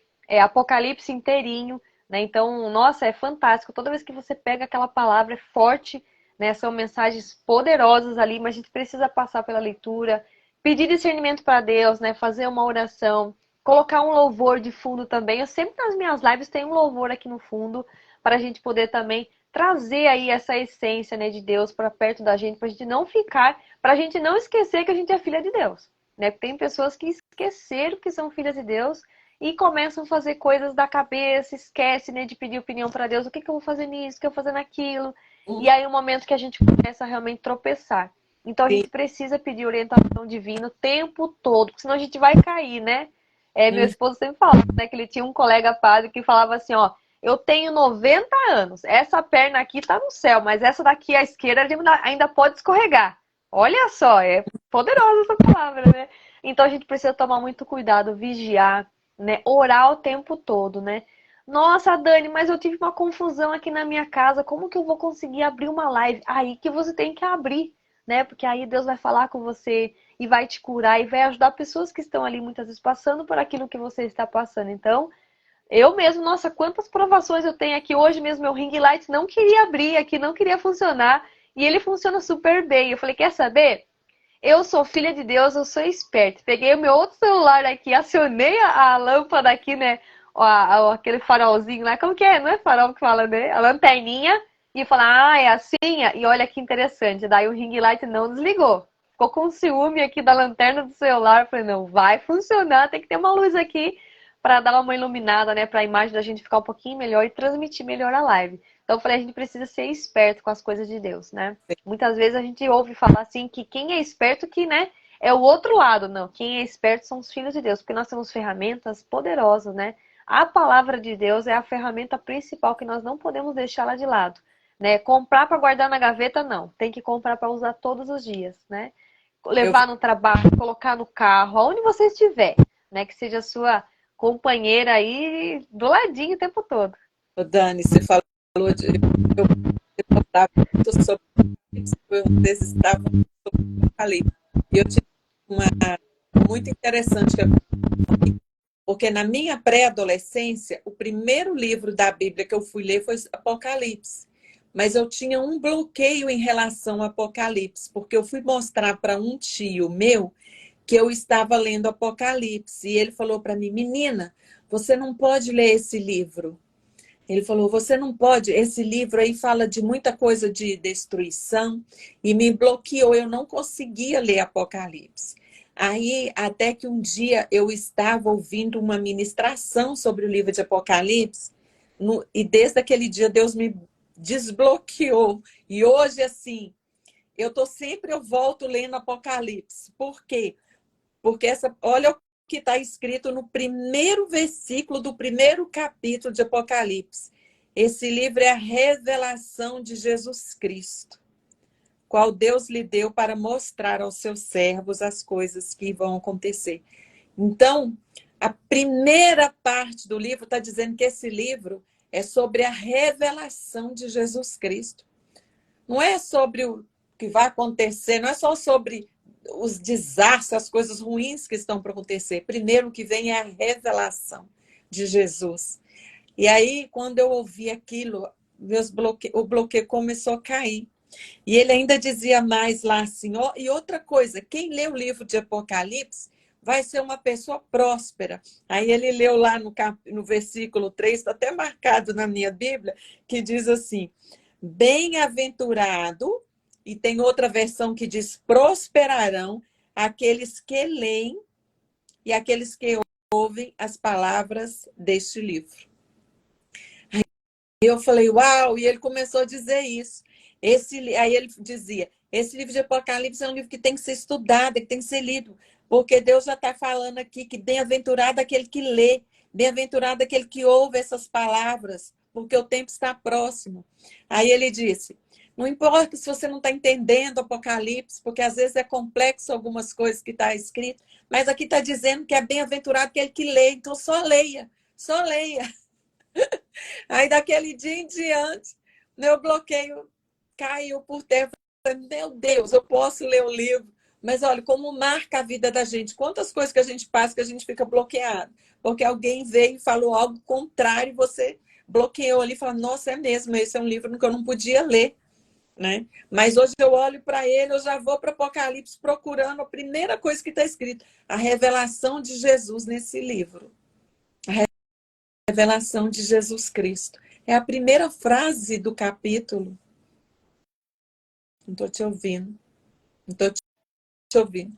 Apocalipse inteirinho. Né? Então, nossa, é fantástico. Toda vez que você pega aquela palavra, é forte, né? São mensagens poderosas ali, mas a gente precisa passar pela leitura, pedir discernimento para Deus, né? Fazer uma oração, colocar um louvor de fundo também. Eu sempre nas minhas lives tenho um louvor aqui no fundo, para a gente poder também trazer aí essa essência, né, de Deus para perto da gente, para a gente não ficar, para a gente não esquecer que a gente é filha de Deus. Né? Tem pessoas que esqueceram que são filhas de Deus, e começam a fazer coisas da cabeça, esquece, né, de pedir opinião para Deus, o que eu vou fazer nisso, o que eu vou fazer naquilo. E aí é o momento que a gente começa a realmente tropeçar. Então a gente precisa pedir orientação divina o tempo todo, porque senão a gente vai cair, né? Meu esposo sempre fala, né, que ele tinha um colega padre que falava assim, ó, eu tenho 90 anos, essa perna aqui tá no céu, mas essa daqui à esquerda ainda pode escorregar. Olha só, é poderosa essa palavra, né? Então a gente precisa tomar muito cuidado, vigiar, né? Orar o tempo todo, né? Nossa, Dani, mas eu tive uma confusão aqui na minha casa. Como que eu vou conseguir abrir uma live? Aí que você tem que abrir, né? Porque aí Deus vai falar com você e vai te curar e vai ajudar pessoas que estão ali muitas vezes passando por aquilo que você está passando. Então, eu mesmo, nossa, quantas provações eu tenho aqui. Hoje mesmo meu ring light não queria abrir aqui, não queria funcionar. E ele funciona super bem. Eu falei, quer saber? Eu sou filha de Deus, eu sou esperta. Peguei o meu outro celular aqui, acionei a lâmpada aqui, né? Aquele farolzinho lá. Como que é? Não é farol que fala, né? A lanterninha. E falar, é assim? E olha que interessante. Daí o ring light não desligou. Ficou com ciúme aqui da lanterna do celular. Falei, não, vai funcionar. Tem que ter uma luz aqui para dar uma iluminada, né? Para a imagem da gente ficar um pouquinho melhor e transmitir melhor a live. Então eu falei, a gente precisa ser esperto com as coisas de Deus, né? Muitas vezes a gente ouve falar assim que quem é esperto que, né, é o outro lado. Não, quem é esperto são os filhos de Deus, porque nós temos ferramentas poderosas, né? A palavra de Deus é a ferramenta principal que nós não podemos deixá-la de lado, né? Comprar para guardar na gaveta, não. Tem que comprar para usar todos os dias, né? Levar no trabalho, colocar no carro, aonde você estiver, né? Que seja a sua companheira aí do ladinho o tempo todo. Dani, você falou de... Eu estava muito sobre... Vocês estavam sobre o Apocalipse. E eu tive uma muito interessante que porque na minha pré-adolescência, o primeiro livro da Bíblia que eu fui ler foi Apocalipse. Mas eu tinha um bloqueio em relação ao Apocalipse, porque eu fui mostrar para um tio meu que eu estava lendo Apocalipse. E ele falou para mim, menina, você não pode ler esse livro. Ele falou, você não pode, esse livro aí fala de muita coisa de destruição. E me bloqueou, eu não conseguia ler Apocalipse. Aí, até que um dia eu estava ouvindo uma ministração sobre o livro de Apocalipse, e desde aquele dia Deus me desbloqueou. E hoje, assim, eu volto lendo Apocalipse. Por quê? Porque olha o que está escrito no primeiro versículo do primeiro capítulo de Apocalipse. Esse livro é a revelação de Jesus Cristo, qual Deus lhe deu para mostrar aos seus servos as coisas que vão acontecer. Então, a primeira parte do livro está dizendo que esse livro é sobre a revelação de Jesus Cristo. Não é sobre o que vai acontecer, não é só sobre os desastres, as coisas ruins que estão para acontecer. Primeiro o que vem é a revelação de Jesus. E aí, quando eu ouvi aquilo, o bloqueio começou a cair. E ele ainda dizia mais lá assim, e outra coisa, quem lê o livro de Apocalipse vai ser uma pessoa próspera. Aí ele leu lá no versículo 3, está até marcado na minha Bíblia, que diz assim, bem-aventurado, e tem outra versão que diz, prosperarão aqueles que leem e aqueles que ouvem as palavras deste livro. Aí eu falei, uau, e ele começou a dizer isso. Aí ele dizia, esse livro de Apocalipse é um livro que tem que ser estudado, que tem que ser lido, porque Deus já está falando aqui que bem-aventurado aquele que lê, bem-aventurado aquele que ouve essas palavras, porque o tempo está próximo. Aí ele disse, não importa se você não está entendendo Apocalipse, porque às vezes é complexo algumas coisas que está escrito, mas aqui está dizendo que é bem-aventurado aquele que lê, então só leia, só leia. Aí daquele dia em diante, meu bloqueio caiu por terra. Meu Deus, eu posso ler o livro. Mas olha, como marca a vida da gente. Quantas coisas que a gente passa que a gente fica bloqueado. Porque alguém veio e falou algo contrário e você bloqueou ali e fala, nossa, é mesmo, esse é um livro que eu não podia ler. Né? Mas hoje eu olho para ele, eu já vou para Apocalipse procurando a primeira coisa que está escrito. A revelação de Jesus nesse livro. A revelação de Jesus Cristo. É a primeira frase do capítulo. Não estou te ouvindo. Não estou te ouvindo.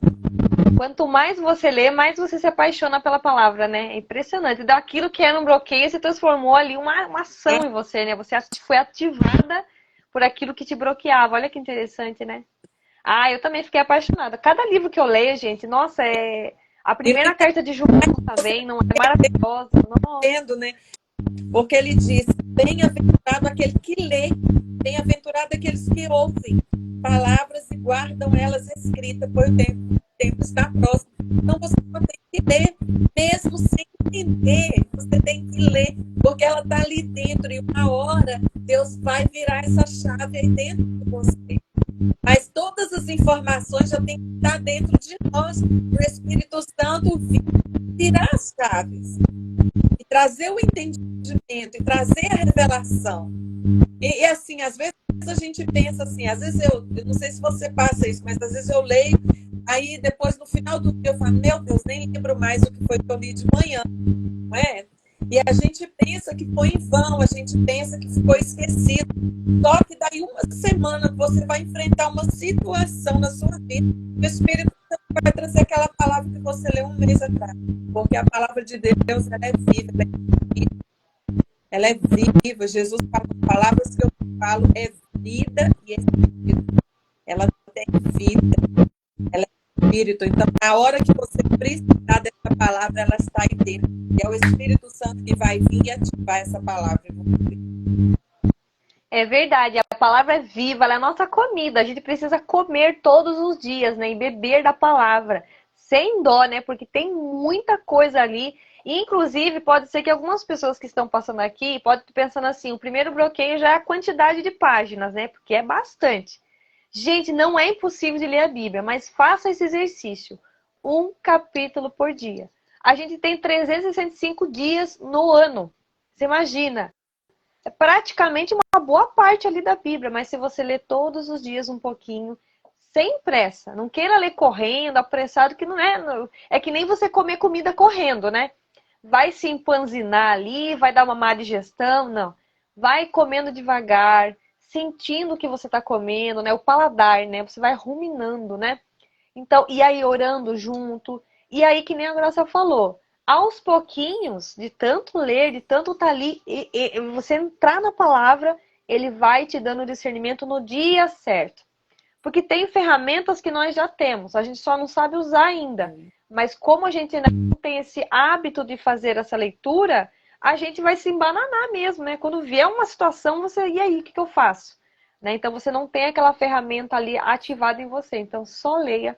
Quanto mais você lê, mais você se apaixona pela palavra, né? É impressionante. Daquilo que era um bloqueio, se transformou ali uma ação em você, né? Você foi ativada por aquilo que te bloqueava. Olha que interessante, né? Ah, eu também fiquei apaixonada. Cada livro que eu leio, gente, nossa, a primeira carta de João também, não é maravilhosa. Nossa. Né? Porque ele diz, bem-aventurado aquele que lê, bem-aventurado aqueles que ouvem palavras e guardam elas escritas, pois o tempo está próximo. Então você não tem que ler, mesmo sem entender, você tem que ler, porque ela está ali dentro, e uma hora Deus vai virar essa chave aí dentro de você. Mas todas as informações já tem que estar dentro de nós, o Espírito Santo virar as chaves. E trazer o entendimento, e trazer a revelação. E assim, às vezes a gente pensa assim, às vezes eu não sei se você passa isso, mas às vezes eu leio, aí depois no final do dia eu falo, meu Deus, nem lembro mais o que foi que eu li de manhã, não é? E a gente pensa que foi em vão, a gente pensa que ficou esquecido. Só que daí uma semana você vai enfrentar uma situação na sua vida, e o Espírito Santo vai trazer aquela palavra que você leu um mês atrás. Porque a palavra de Deus, ela é viva, ela é viva. Jesus fala, as palavras que eu falo é vida e espírito. Ela tem vida, ela é espírito. Então, na hora que você precisar dessa palavra, ela está aí dentro. E é o Espírito Santo que vai vir e ativar essa palavra. É verdade, a palavra é viva, ela é a nossa comida. A gente precisa comer todos os dias, né? E beber da palavra. Sem dó, né? Porque tem muita coisa ali. E, inclusive, pode ser que algumas pessoas que estão passando aqui podem estar pensando assim, o primeiro bloqueio já é a quantidade de páginas, né? Porque é bastante. Gente, não é impossível de ler a Bíblia, mas faça esse exercício. Um capítulo por dia. A gente tem 365 dias no ano. Você imagina? É praticamente uma boa parte ali da Bíblia, mas se você ler todos os dias um pouquinho, sem pressa, não queira ler correndo, apressado, que não é. É que nem você comer comida correndo, né? Vai se empanzinar ali, vai dar uma má digestão, não. Vai comendo devagar, sentindo o que você está comendo, né? O paladar, né? Você vai ruminando, né? Então, e aí orando junto. E aí, que nem a Graça falou, aos pouquinhos, de tanto ler, de tanto estar ali, você entrar na palavra, ele vai te dando discernimento no dia certo. Porque tem ferramentas que nós já temos, a gente só não sabe usar ainda. Mas como a gente ainda não tem esse hábito de fazer essa leitura, a gente vai se embananar mesmo, né? Quando vier uma situação, você, e aí, o que eu faço? Né? Então você não tem aquela ferramenta ali ativada em você. Então só leia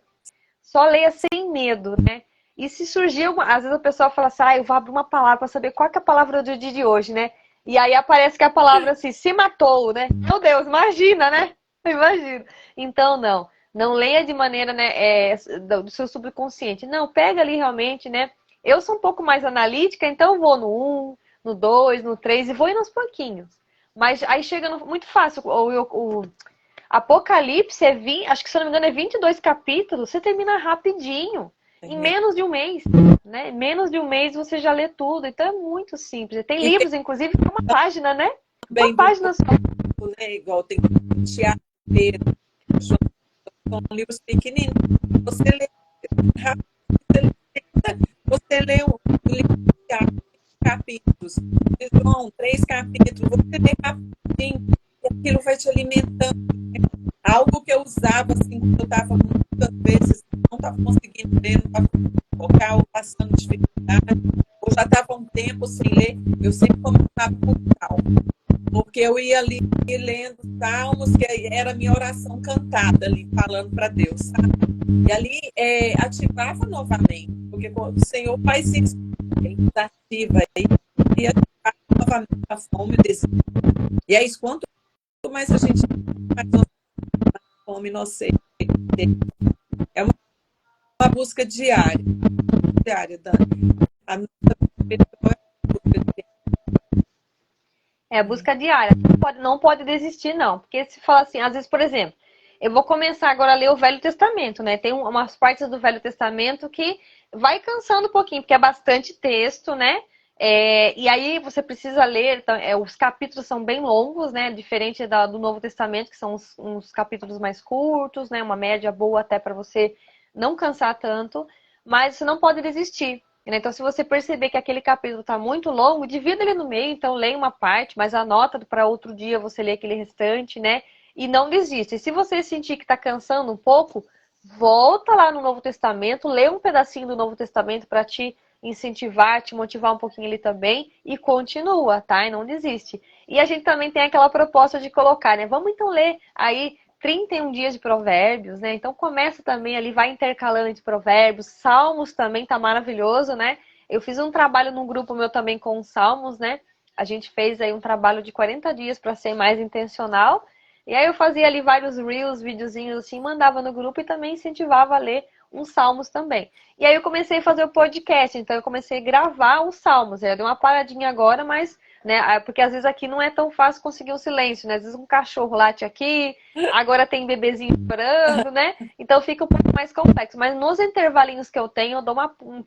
sem medo, né? E se surgir alguma... Às vezes a pessoa fala assim, eu vou abrir uma palavra para saber qual que é a palavra do dia de hoje, né? E aí aparece que a palavra assim, se matou, né? Meu Deus, imagina, né? Imagina. Então, não. Não leia de maneira, né, do seu subconsciente. Não, pega ali realmente, né? Eu sou um pouco mais analítica, então eu vou no 1, no 2, no 3 e vou indo aos pouquinhos. Mas aí chega muito fácil. O Apocalipse acho que se eu não me engano é 22 capítulos, você termina rapidinho. Em menos de um mês, né? Em menos de um mês você já lê tudo. Então é muito simples. Tem livros, inclusive, com uma página, né? Uma página só. Né? Igual tem Tiago, Pedro, são livros pequenininhos. Você lê rápido, você lê um livro de Tiago, capítulos, de João, 3 capítulos, você lê rapidinho, e aquilo vai te alimentando. Algo que eu usava assim, quando eu estava muitas vezes, não estava conseguindo ler, não estava conseguindo focar, ou passando dificuldade, ou já estava um tempo sem ler, eu sempre começava com salmo, porque eu ia ali lendo salmos, que era a minha oração cantada ali, falando para Deus, sabe? E ali ativava novamente, porque o Senhor faz isso, ele nos ativa aí, e ativava novamente a fome e o desejo. E é isso, quanto mais a gente mais fome, nós sei. É uma busca diária, Dani. A nossa É a busca diária. Não pode desistir, não. Porque se fala assim, às vezes, por exemplo, eu vou começar agora a ler o Velho Testamento, né? Tem umas partes do Velho Testamento que vai cansando um pouquinho, porque é bastante texto, né? E aí você precisa ler, então, os capítulos são bem longos, né? Diferente do Novo Testamento, que são uns capítulos mais curtos, né? Uma média boa até para você não cansar tanto, mas você não pode desistir. Né? Então, se você perceber que aquele capítulo está muito longo, divida ele no meio, então leia uma parte, mas anota para outro dia você ler aquele restante, né? E não desista. E se você sentir que está cansando um pouco, volta lá no Novo Testamento, lê um pedacinho do Novo Testamento para te incentivar, te motivar um pouquinho ali também e continua, tá? E não desiste. E a gente também tem aquela proposta de colocar, né? Vamos então ler aí 31 dias de provérbios, né? Então começa também ali, vai intercalando entre provérbios, salmos também tá maravilhoso, né? Eu fiz um trabalho num grupo meu também com os salmos, né? A gente fez aí um trabalho de 40 dias para ser mais intencional. E aí eu fazia ali vários reels, videozinhos assim, mandava no grupo e também incentivava a ler uns salmos também. E aí eu comecei a fazer o podcast, então eu comecei a gravar os salmos. Eu dei uma paradinha agora, mas, né, porque às vezes aqui não é tão fácil conseguir um silêncio, né? Às vezes um cachorro late aqui, agora tem bebezinho chorando, né? Então fica um pouco mais complexo. Mas nos intervalinhos que eu tenho, eu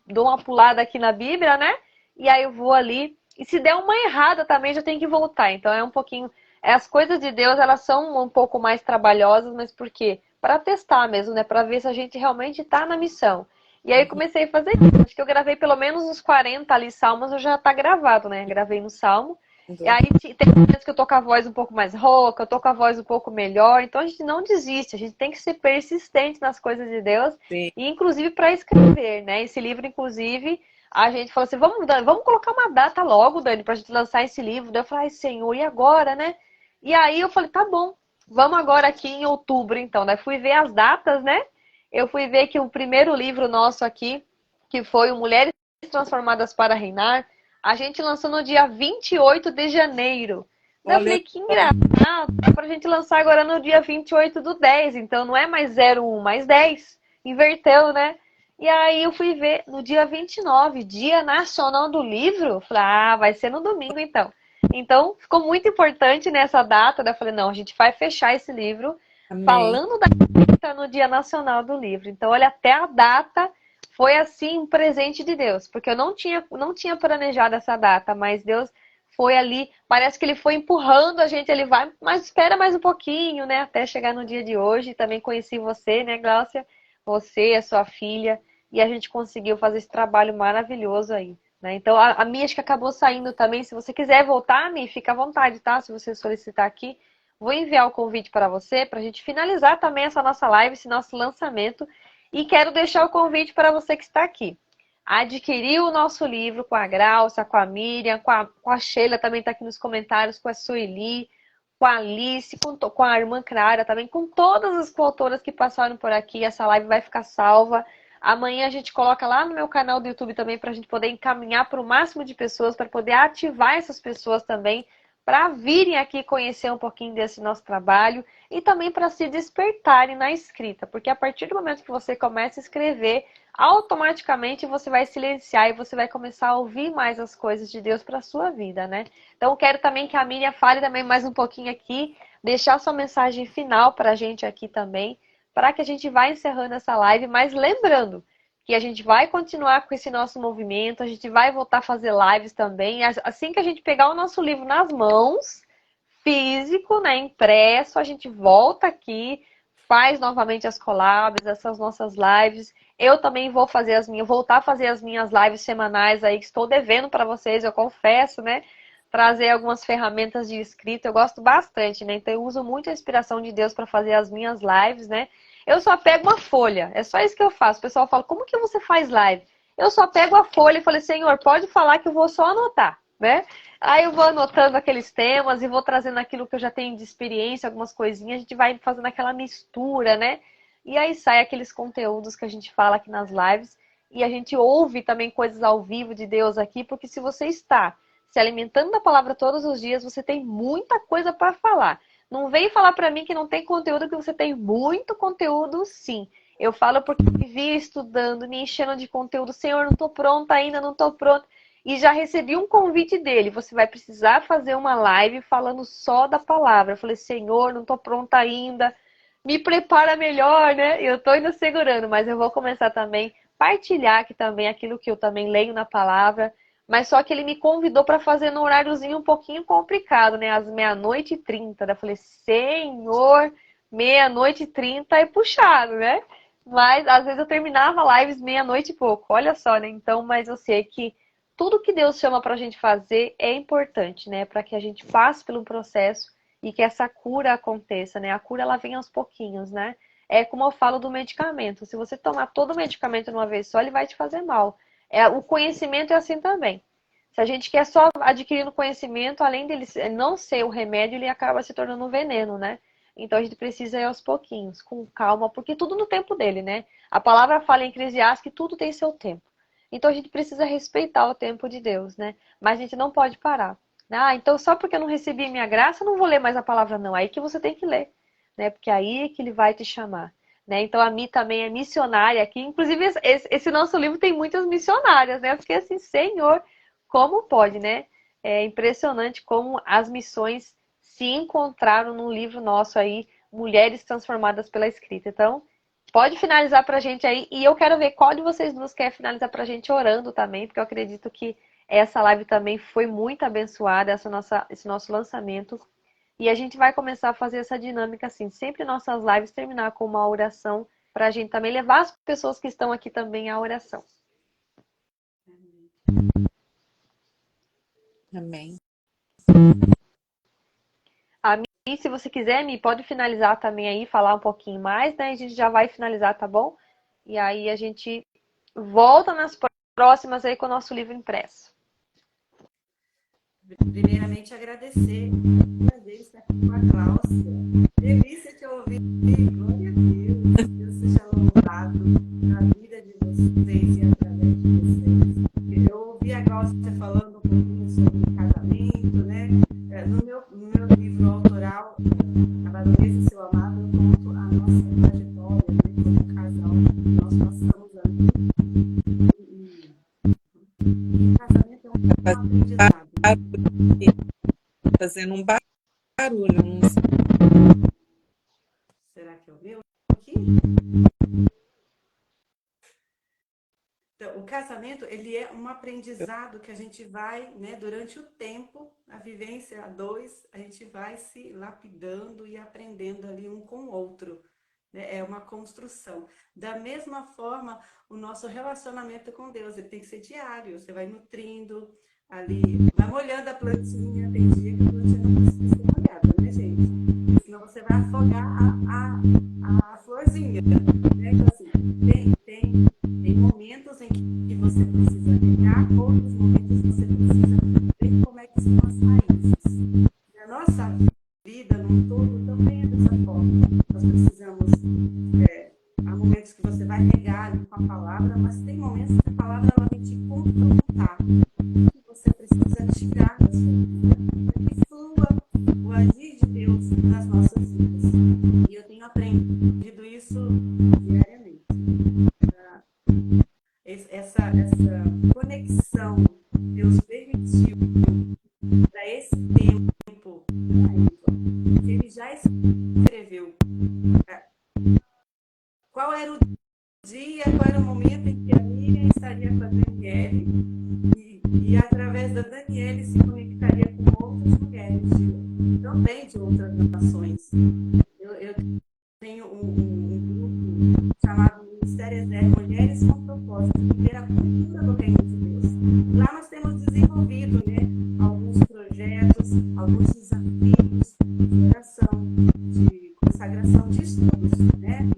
dou uma pulada aqui na Bíblia, né? E aí eu vou ali. E se der uma errada também, já tem que voltar. Então é um pouquinho... As coisas de Deus, elas são um pouco mais trabalhosas, mas por quê? Para testar mesmo, né? Para ver se a gente realmente está na missão. E aí eu comecei a fazer isso. Acho que eu gravei pelo menos uns 40 ali salmos, eu já tá gravado, né? Gravei no salmo. E aí tem momentos que eu tô com a voz um pouco mais rouca, eu tô com a voz um pouco melhor. Então a gente não desiste, a gente tem que ser persistente nas coisas de Deus. Sim. E inclusive para escrever, né? Esse livro, inclusive, a gente falou assim, vamos colocar uma data logo, Dani, pra gente lançar esse livro. Daí eu falei, ai, Senhor, e agora, né? E aí eu falei, tá bom, vamos agora aqui em outubro, então. Daí fui ver as datas, né? Eu fui ver que o primeiro livro nosso aqui, que foi o Mulheres Transformadas para Reinar, a gente lançou no dia 28 de janeiro. Daí eu falei, que engraçado, dá pra gente lançar agora no dia 28 do 10, então não é mais 01, mais 10. Inverteu, né? E aí eu fui ver no dia 29, Dia Nacional do Livro. Falei, vai ser no domingo então. Então, ficou muito importante nessa data. Daí eu falei, não, a gente vai fechar esse livro. Amém. Falando da escrita no Dia Nacional do Livro. Então, olha, até a data foi assim um presente de Deus. Porque eu não tinha planejado essa data, mas Deus foi ali. Parece que ele foi empurrando a gente, ele vai, mas espera mais um pouquinho, né? Até chegar no dia de hoje. Também conheci você, né, Gláucia? você, a sua filha, e a gente conseguiu fazer esse trabalho maravilhoso aí, né? Então, a Mi acho que acabou saindo também. Se você quiser voltar, Mi, fica à vontade, tá? Se você solicitar aqui, vou enviar o convite para você, para a gente finalizar também essa nossa live, esse nosso lançamento. E quero deixar o convite para você que está aqui. Adquirir o nosso livro com a Grauça, com a Miriam, com a Sheila, também está aqui nos comentários, com a Sueli, com a Alice, com a irmã Clara também, com todas as coautoras que passaram por aqui. Essa live vai ficar salva. Amanhã a gente coloca lá no meu canal do YouTube também para a gente poder encaminhar para o máximo de pessoas, para poder ativar essas pessoas também, para virem aqui conhecer um pouquinho desse nosso trabalho e também para se despertarem na escrita, porque a partir do momento que você começa a escrever, automaticamente você vai silenciar e você vai começar a ouvir mais as coisas de Deus para a sua vida, né? Então quero também que a Miriam fale também mais um pouquinho aqui, deixar sua mensagem final para a gente aqui também, para que a gente vá encerrando essa live, mas lembrando que a gente vai continuar com esse nosso movimento, a gente vai voltar a fazer lives também, assim que a gente pegar o nosso livro nas mãos, físico, né, impresso, a gente volta aqui, faz novamente as collabs, essas nossas lives. Eu também vou fazer voltar a fazer as minhas lives semanais aí, que estou devendo para vocês, eu confesso, né? Trazer algumas ferramentas de escrita, eu gosto bastante, né? Então eu uso muito a inspiração de Deus para fazer as minhas lives, né? Eu só pego uma folha, é só isso que eu faço. O pessoal fala, como que você faz live? Eu só pego a folha e falei, Senhor, pode falar que eu vou só anotar, né? Aí eu vou anotando aqueles temas e vou trazendo aquilo que eu já tenho de experiência, algumas coisinhas, a gente vai fazendo aquela mistura, né? E aí sai aqueles conteúdos que a gente fala aqui nas lives e a gente ouve também coisas ao vivo de Deus aqui, porque se você está se alimentando da palavra todos os dias, você tem muita coisa para falar. Não vem falar para mim que não tem conteúdo, que você tem muito conteúdo, sim. Eu falo porque vi estudando, me enchendo de conteúdo. Senhor, não estou pronta ainda, não estou pronta. E já recebi um convite dele. Você vai precisar fazer uma live falando só da palavra. Eu falei, Senhor, não estou pronta ainda. Me prepara melhor, né? Eu estou ainda segurando, mas eu vou começar também a partilhar aqui também aquilo que eu também leio na palavra. Mas só que ele me convidou para fazer no horáriozinho um pouquinho complicado, né? Às 00h30. Eu falei, Senhor, 00h30 é puxado, né? Mas às vezes eu terminava lives 00h e pouco. Olha só, né? Então, mas eu sei que tudo que Deus chama para a gente fazer é importante, né? Para que a gente passe pelo processo e que essa cura aconteça, né? A cura ela vem aos pouquinhos, né? É como eu falo do medicamento. Se você tomar todo o medicamento de uma vez só, ele vai te fazer mal. O conhecimento é assim também. Se a gente quer só adquirindo conhecimento, além dele não ser o remédio, ele acaba se tornando um veneno, né? Então a gente precisa ir aos pouquinhos, com calma, porque tudo no tempo dele, né? A palavra fala em Eclesiastes que tudo tem seu tempo. Então a gente precisa respeitar o tempo de Deus, né? Mas a gente não pode parar. Ah, então só porque eu não recebi minha graça, eu não vou ler mais a palavra, não. Aí que você tem que ler, né? Porque aí é que ele vai te chamar. Né? Então a Mi também é missionária aqui. Inclusive, esse nosso livro tem muitas missionárias, né? Eu fiquei assim, Senhor, como pode, né? É impressionante como as missões se encontraram num livro nosso aí, Mulheres Transformadas pela Escrita. Então, pode finalizar pra gente aí. E eu quero ver qual de vocês duas quer finalizar pra gente orando também, porque eu acredito que essa live também foi muito abençoada, esse nosso lançamento. E a gente vai começar a fazer essa dinâmica assim, sempre nossas lives terminar com uma oração, para a gente também levar as pessoas que estão aqui também à oração. Amém. A Mi, se você quiser, Mi, pode finalizar também aí, falar um pouquinho mais, né? A gente já vai finalizar, tá bom? E aí a gente volta nas próximas aí com o nosso livro impresso. Primeiramente, agradecer. Prazer estar aqui com a Cláudia. Delícia te ouvir. Glória a Deus. Deus seja louvado na vida de vocês e através de vocês. Eu ouvi a Cláudia falando um pouquinho sobre casamento, né? No meu livro autoral, A Baronesa e Seu Amado, eu conto a nossa trajetória, né, como casal. Nós passamos ali. Casamento é um aprendizado. Fazendo um barulho. Não sei. Será que é o meu aqui? Então, o casamento, ele é um aprendizado que a gente vai, né, durante o tempo, a vivência a dois, a gente vai se lapidando e aprendendo ali um com o outro. né? É uma construção. Da mesma forma, o nosso relacionamento com Deus, ele tem que ser diário. Você vai nutrindo ali, vai molhando a plantinha. Tem dia que a plantinha não precisa ser molhada, né, gente? Senão você vai afogar a florzinha, né? Então, assim, tem momentos em que você precisa regar, outros momentos você precisa ver como é que são as raízes. E a nossa vida no todo também é dessa forma. Nós precisamos, há momentos que você vai regar com a palavra, mas tem momentos que a palavra ela vem te confrontar. Que você precisa tirar da sua vida. Que flua o agir de Deus nas nossas vidas. E eu tenho aprendido isso diariamente. Essa conexão Deus permitiu para esse tempo, que ele já escreveu. Qual era o dia, qual era o momento em que a Miriam estaria com a Daniele e através da Daniele se conectaria com outras mulheres, também de outras nações. Eu tenho um grupo chamado Ministério Exército, Mulheres com Propósito, de viver a cultura do Reino de Deus. Lá nós temos desenvolvido, né, alguns projetos, alguns desafios de oração, de consagração, de estudos, né?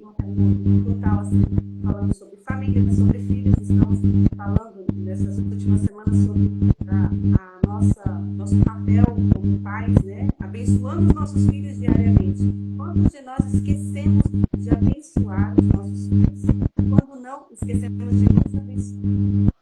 Total, assim, falando sobre família, sobre filhos, estamos falando nessas últimas semanas sobre nosso papel como pais, né? Abençoando os nossos filhos diariamente. Quantos de nós esquecemos de abençoar os nossos filhos? Quando não, esquecemos de nos abençoar.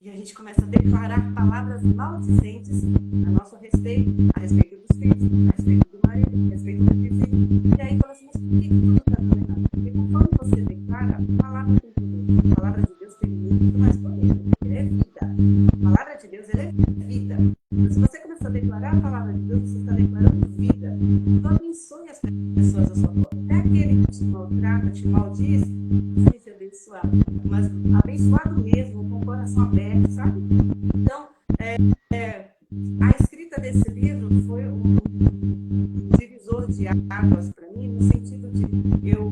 E a gente começa a declarar palavras maldizentes a nosso respeito, a respeito dos filhos, a respeito do marido, a respeito do vizinho. E aí fala assim, mas por que tudo está dando errado? Porque conforme você declara, a palavra tem poder. A palavra de Deus tem muito mais poder. Ele é vida. A palavra de Deus, ele é vida. Então, se você começar a declarar a palavra de Deus, você está declarando vida. Então abençoe as pessoas à sua volta. Até aquele que te maltrata, te maldiz, seja abençoado. Mas abençoado mesmo, com o coração aberto, sabe? Então, a escrita desse livro foi um divisor de águas para mim, no sentido de eu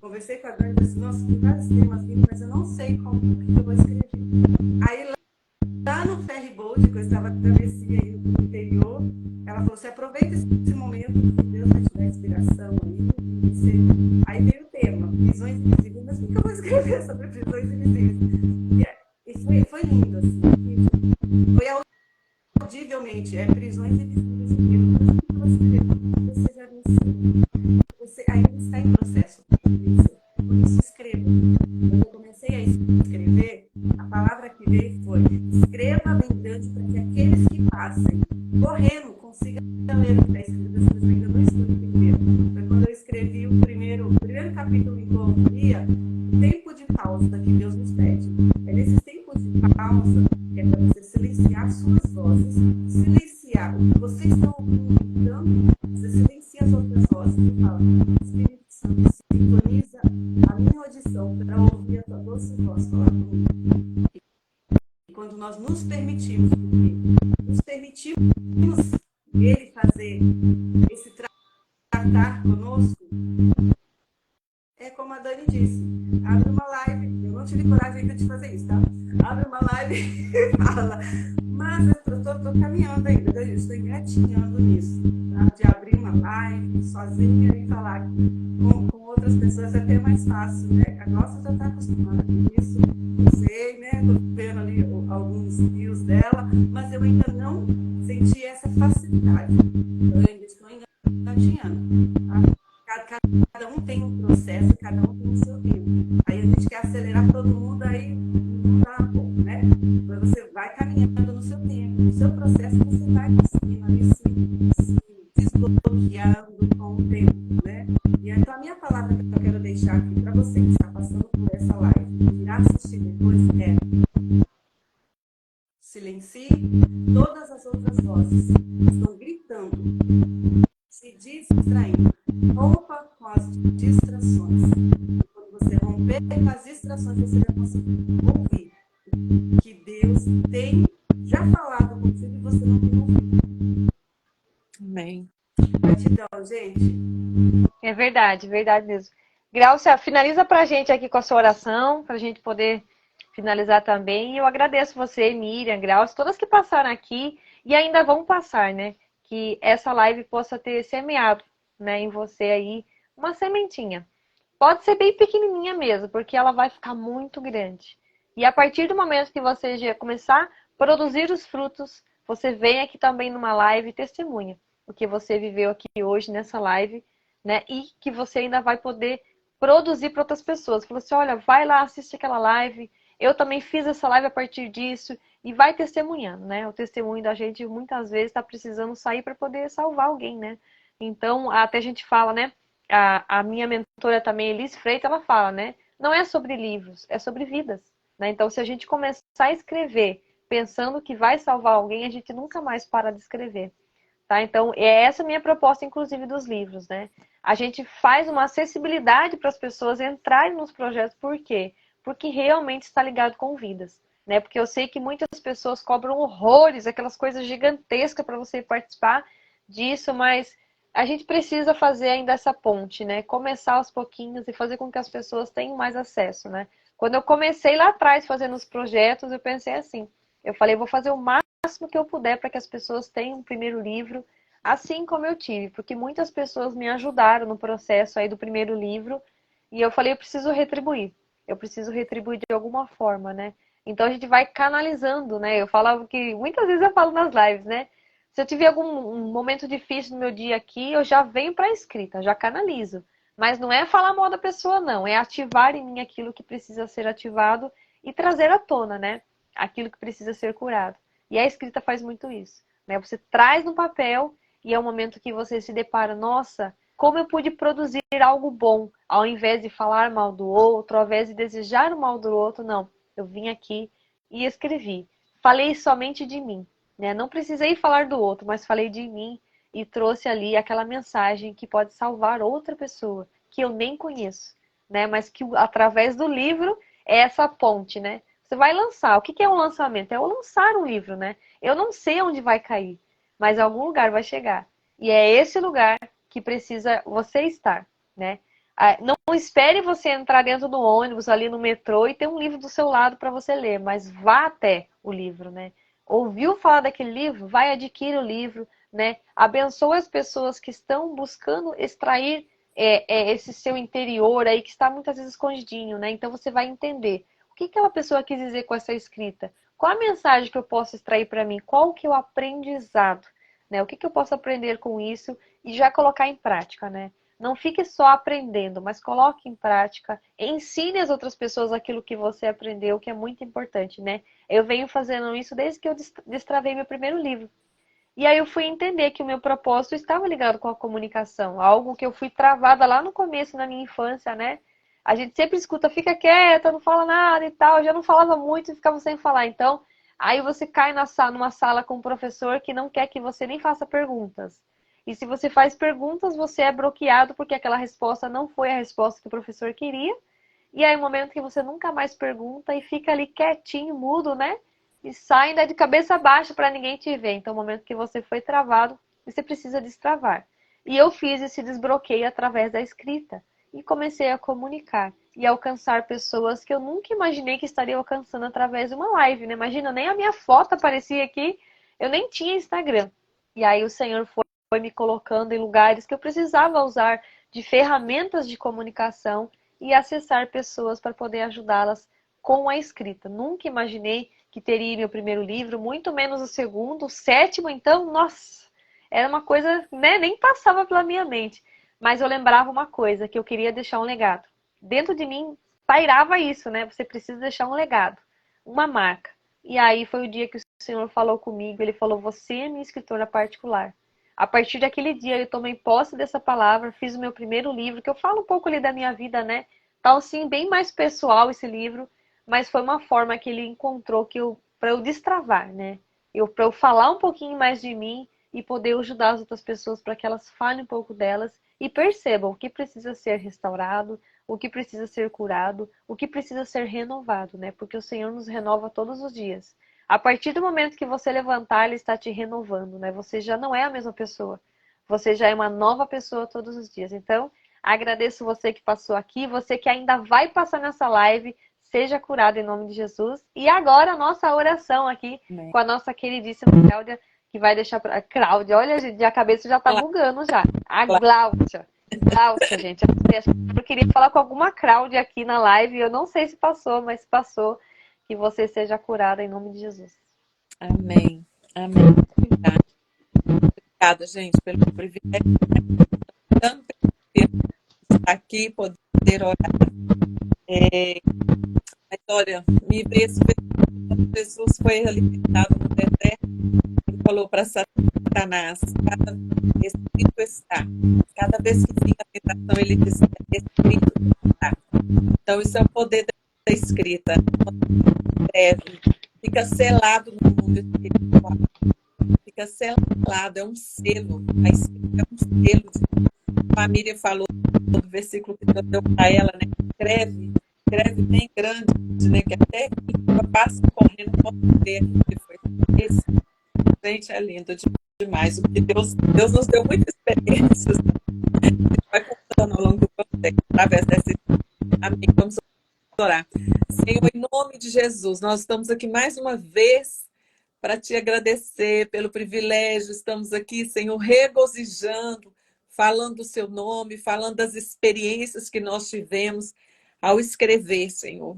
conversei com a Dani e disse, nossa, tem vários temas vindo, mas eu não sei o que eu vou escrever. Aí lá no ferry boat, que eu estava travessia aí no interior, ela falou, você aproveita esse momento que Deus vai te dar inspiração aí. Aí veio o tema, prisões invisíveis. Mas o que eu vou escrever sobre prisões invisíveis? E foi lindo, assim. Foi audivelmente, prisões invisíveis. O que eu vou escrever? Você já venceu. Você ainda está em processo de vencer. Por isso, escreva. Quando eu comecei a escrever, a palavra que veio foi, escreva bem grande para que aqueles que passem correndo consigam ler o que está escrito. Mas eu ainda não estou entendendo. Foi quando eu escrevi o primeiro capítulo em Colômbia, tempo de pausa que Deus nos pede. É nesses tempos de pausa que é para você silenciar suas vozes, silenciar o que vocês estão ouvindo, você silencia as outras vozes e fala, Espírito Santo, sintoniza a minha audição para ouvir a tua doce voz falar comigo. E quando nós nos permitimos Ele fazer esse tratar conosco, é como a Dani disse, abre uma live, eu não tive coragem ainda de fazer isso, tá? Abre uma live e fala, mas eu estou caminhando ainda, eu estou engatinhando nisso, tá? De abrir uma live sozinha e falar com outras pessoas é até mais fácil, né? A nossa já está acostumada com isso, eu sei, né? Estou vendo ali alguns views dela, mas eu ainda não senti essa facilidade, eu ainda estou engatinhando, tá? Cada um tem um processo, cada um tem o seu tempo. Aí a gente quer acelerar todo mundo, aí não dá bom, né? Mas você vai caminhando no seu tempo, no seu processo, você vai conseguindo ali se desbloqueando com o tempo, né? E então a minha palavra que eu quero deixar aqui para você que está passando por essa live, que irá assistir depois, é silencie todas as outras vozes que estão gritando, se distraindo. Rompa com as distrações. Quando você romper com as distrações, você vai conseguir ouvir que Deus tem já falado contigo e você não tem ouvido. Amém. Gratidão, gente. É verdade mesmo. Glaucia, finaliza pra gente aqui com a sua oração, pra gente poder finalizar também. E eu agradeço você, Miriam, Glaucia, todas que passaram aqui e ainda vão passar, né? Que essa live possa ter semeado, né, em você aí uma sementinha. Pode ser bem pequenininha mesmo, porque ela vai ficar muito grande. E a partir do momento que você já começar a produzir os frutos, você vem aqui também numa live e testemunha o que você viveu aqui hoje nessa live, né? E que você ainda vai poder produzir para outras pessoas. Falou assim, olha, vai lá, assiste aquela live. Eu também fiz essa live a partir disso. E vai testemunhando, né? O testemunho da gente muitas vezes está precisando sair para poder salvar alguém, né? Então, até a gente fala, né? A minha mentora também, Elis Freitas, ela fala, né? Não é sobre livros, é sobre vidas, né? Então, se a gente começar a escrever pensando que vai salvar alguém, a gente nunca mais para de escrever, tá? Então, é essa a minha proposta, inclusive, dos livros, né? A gente faz uma acessibilidade para as pessoas entrarem nos projetos, por quê? Porque realmente está ligado com vidas, né? Porque eu sei que muitas pessoas cobram horrores, aquelas coisas gigantescas para você participar disso, mas a gente precisa fazer ainda essa ponte, né? Começar aos pouquinhos e fazer com que as pessoas tenham mais acesso, né? Quando eu comecei lá atrás fazendo os projetos, eu pensei assim, eu falei, vou fazer o máximo que eu puder para que as pessoas tenham um primeiro livro, assim como eu tive, porque muitas pessoas me ajudaram no processo aí do primeiro livro, e eu falei, eu preciso retribuir de alguma forma, né? Então a gente vai canalizando, né? Eu falava que, muitas vezes eu falo nas lives, né? Se eu tiver algum um momento difícil no meu dia aqui, eu já venho para a escrita, já canalizo. Mas não é falar mal da pessoa, não. É ativar em mim aquilo que precisa ser ativado e trazer à tona, né? Aquilo que precisa ser curado. E a escrita faz muito isso, né? Você traz no papel e é o momento que você se depara, nossa, como eu pude produzir algo bom, ao invés de falar mal do outro, ao invés de desejar o mal do outro, não. Eu vim aqui e escrevi. Falei somente de mim. Né? Não precisei falar do outro, mas falei de mim e trouxe ali aquela mensagem que pode salvar outra pessoa que eu nem conheço, né? Mas que através do livro é essa ponte, né? Você vai lançar. O que é um lançamento? É o lançar um livro, né? Eu não sei onde vai cair, mas algum lugar vai chegar. E é esse lugar que precisa você estar, né? Não espere você entrar dentro do ônibus, ali no metrô e ter um livro do seu lado para você ler, mas vá até o livro, né? Ouviu falar daquele livro? Vai adquirir o livro, né? Abençoa as pessoas que estão buscando extrair esse seu interior aí que está muitas vezes escondidinho, né? Então você vai entender o que aquela pessoa quis dizer com essa escrita. Qual a mensagem que eu posso extrair para mim? Qual que é o aprendizado, né? O que eu posso aprender com isso e já colocar em prática, né? Não fique só aprendendo, mas coloque em prática, ensine as outras pessoas aquilo que você aprendeu, que é muito importante, né? Eu venho fazendo isso desde que eu destravei meu primeiro livro. E aí eu fui entender que o meu propósito estava ligado com a comunicação, algo que eu fui travada lá no começo, na minha infância, né? A gente sempre escuta, fica quieta, não fala nada e tal. Eu já não falava muito e ficava sem falar. Então, aí você cai numa sala com um professor que não quer que você nem faça perguntas. E se você faz perguntas, você é bloqueado porque aquela resposta não foi a resposta que o professor queria. E aí, no momento que você nunca mais pergunta e fica ali quietinho, mudo, né? E sai ainda de cabeça baixa para ninguém te ver. Então, no momento que você foi travado, você precisa destravar. E eu fiz esse desbloqueio através da escrita. E comecei a comunicar e alcançar pessoas que eu nunca imaginei que estaria alcançando através de uma live, né? Imagina, nem a minha foto aparecia aqui, eu nem tinha Instagram. E aí o Senhor foi me colocando em lugares que eu precisava usar de ferramentas de comunicação e acessar pessoas para poder ajudá-las com a escrita. Nunca imaginei que teria meu primeiro livro, muito menos o segundo, o sétimo, então, nossa, era uma coisa, né, nem passava pela minha mente. Mas eu lembrava uma coisa, que eu queria deixar um legado. Dentro de mim pairava isso, né? Você precisa deixar um legado, uma marca. E aí foi o dia que o Senhor falou comigo, Ele falou, você é minha escritora particular. A partir daquele dia eu tomei posse dessa palavra, fiz o meu primeiro livro, que eu falo um pouco ali da minha vida, né? Tá assim, bem mais pessoal esse livro, mas foi uma forma que ele encontrou para eu destravar, né? Para eu falar um pouquinho mais de mim e poder ajudar as outras pessoas para que elas falem um pouco delas e percebam o que precisa ser restaurado, o que precisa ser curado, o que precisa ser renovado, né? Porque o Senhor nos renova todos os dias. A partir do momento que você levantar, Ele está te renovando, né? Você já não é a mesma pessoa. Você já é uma nova pessoa todos os dias. Então, Agradeço você que passou aqui, você que ainda vai passar nessa live, seja curado em nome de Jesus. E agora a nossa oração aqui Amém. com a nossa queridíssima Cláudia, que vai deixar para Cláudia. Olha, gente, a cabeça já tá bugando já. A Gláudia. Gláudia, gente. Eu queria falar com alguma Cláudia aqui na live. Eu não sei se passou, mas se passou. Que você seja curada em nome de Jesus. Amém. Amém. Obrigada, gente, pelo privilégio. Tanto estar aqui, poder orar. Mas olha, me veio quando Jesus foi alimentado no deserto, ele falou para Satanás, cada vez escrito está. Cada vez que fica a tentação, ele diz, escrito está. Então, isso é o poder da escrita. Escreve, fica selado no mundo espiritual. Fica selado, é um selo. A escrita é um selo. A Miriam falou do versículo que eu deu para ela, né? Escreve bem grande, né? Que até que passa correndo pode ver que foi esse. Gente, é lindo demais. Porque Deus nos deu muitas experiências. A gente vai contando ao longo do processo, através dessa. Amém. Vamos orar. Senhor, em nome de Jesus, nós estamos aqui mais uma vez para te agradecer pelo privilégio. Estamos aqui, Senhor, regozijando, falando o seu nome, falando das experiências que nós tivemos ao escrever, Senhor.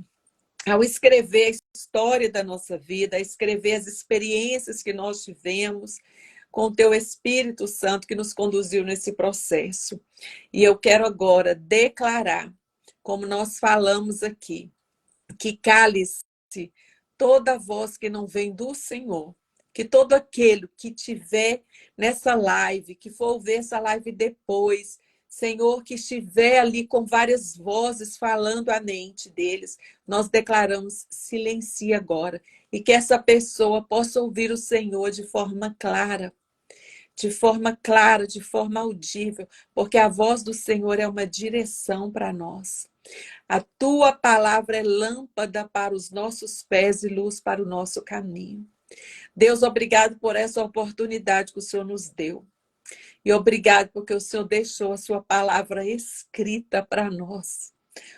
Ao escrever a história da nossa vida, a escrever as experiências que nós tivemos com o teu Espírito Santo que nos conduziu nesse processo. E eu quero agora declarar, como nós falamos aqui, que cale-se toda voz que não vem do Senhor, que todo aquele que tiver nessa live, que for ver essa live depois, Senhor, que estiver ali com várias vozes falando à mente deles, nós declaramos, silencie agora, e que essa pessoa possa ouvir o Senhor de forma clara, de forma audível, porque a voz do Senhor é uma direção para nós. A tua palavra é lâmpada para os nossos pés e luz para o nosso caminho. Deus, obrigado por essa oportunidade que o Senhor nos deu. E obrigado porque o Senhor deixou a sua palavra escrita para nós.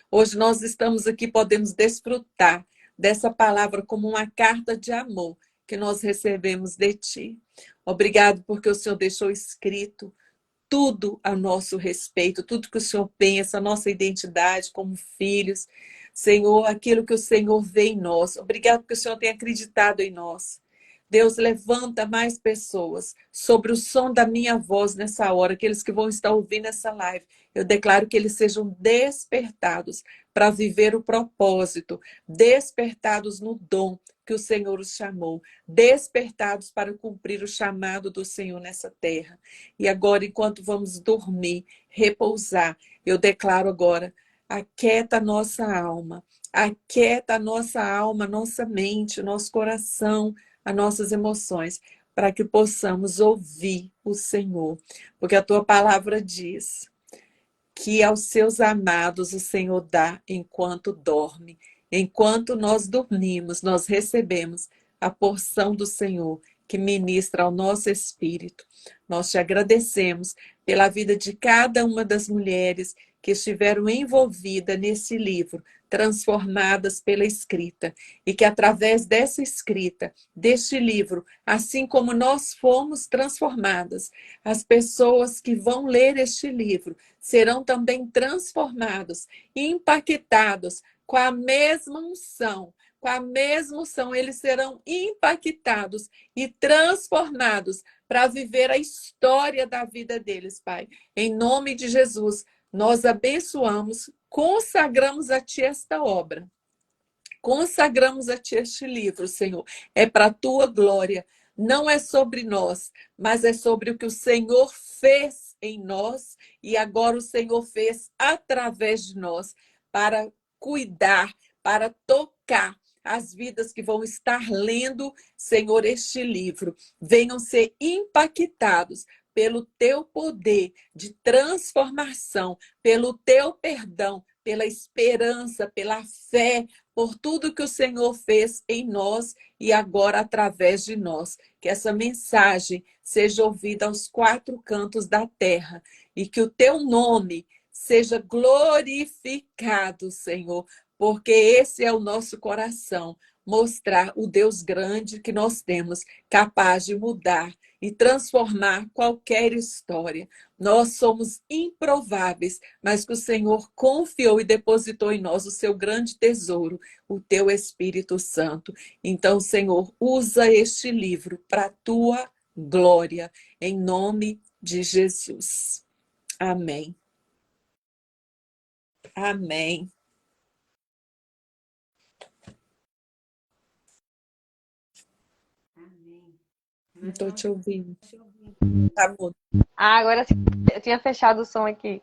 Hoje nós estamos aqui, podemos desfrutar dessa palavra como uma carta de amor que nós recebemos de ti. Obrigado porque o Senhor deixou escrito tudo a nosso respeito, tudo que o Senhor pensa, a nossa identidade como filhos. Senhor, aquilo que o Senhor vê em nós. Obrigado porque o Senhor tem acreditado em nós. Deus, levanta mais pessoas sobre o som da minha voz nessa hora, aqueles que vão estar ouvindo essa live. Eu declaro que eles sejam despertados para viver o propósito, despertados no dom que o Senhor os chamou, despertados para cumprir o chamado do Senhor nessa terra. E agora, enquanto vamos dormir, repousar, eu declaro agora, aquieta a nossa alma, nossa mente, nosso coração, as nossas emoções, para que possamos ouvir o Senhor. Porque a tua palavra diz que aos seus amados o Senhor dá enquanto dorme. Enquanto nós dormimos, nós recebemos a porção do Senhor que ministra ao nosso espírito. Nós te agradecemos pela vida de cada uma das mulheres que estiveram envolvidas nesse livro, transformadas pela escrita, e que através dessa escrita, deste livro, assim como nós fomos transformadas, as pessoas que vão ler este livro serão também transformadas, impactadas com a mesma unção, eles serão impactados e transformados para viver a história da vida deles, Pai. Em nome de Jesus, nós abençoamos, consagramos a Ti esta obra. Consagramos a Ti este livro, Senhor. É para a Tua glória. Não é sobre nós, mas é sobre o que o Senhor fez em nós e agora o Senhor fez através de nós para cuidar, para tocar as vidas que vão estar lendo, Senhor, este livro. Venham ser impactados pelo teu poder de transformação, pelo teu perdão, pela esperança, pela fé, por tudo que o Senhor fez em nós e agora através de nós. Que essa mensagem seja ouvida aos quatro cantos da terra e que o teu nome seja glorificado, Senhor, porque esse é o nosso coração, mostrar o Deus grande que nós temos, capaz de mudar e transformar qualquer história. Nós somos improváveis, mas que o Senhor confiou e depositou em nós o seu grande tesouro, o teu Espírito Santo. Então, Senhor, usa este livro para a tua glória, em nome de Jesus. Amém. Amém. Amém. Não estou te ouvindo. Te ouvindo. Tá mudo. Agora sim, eu tinha fechado o som aqui.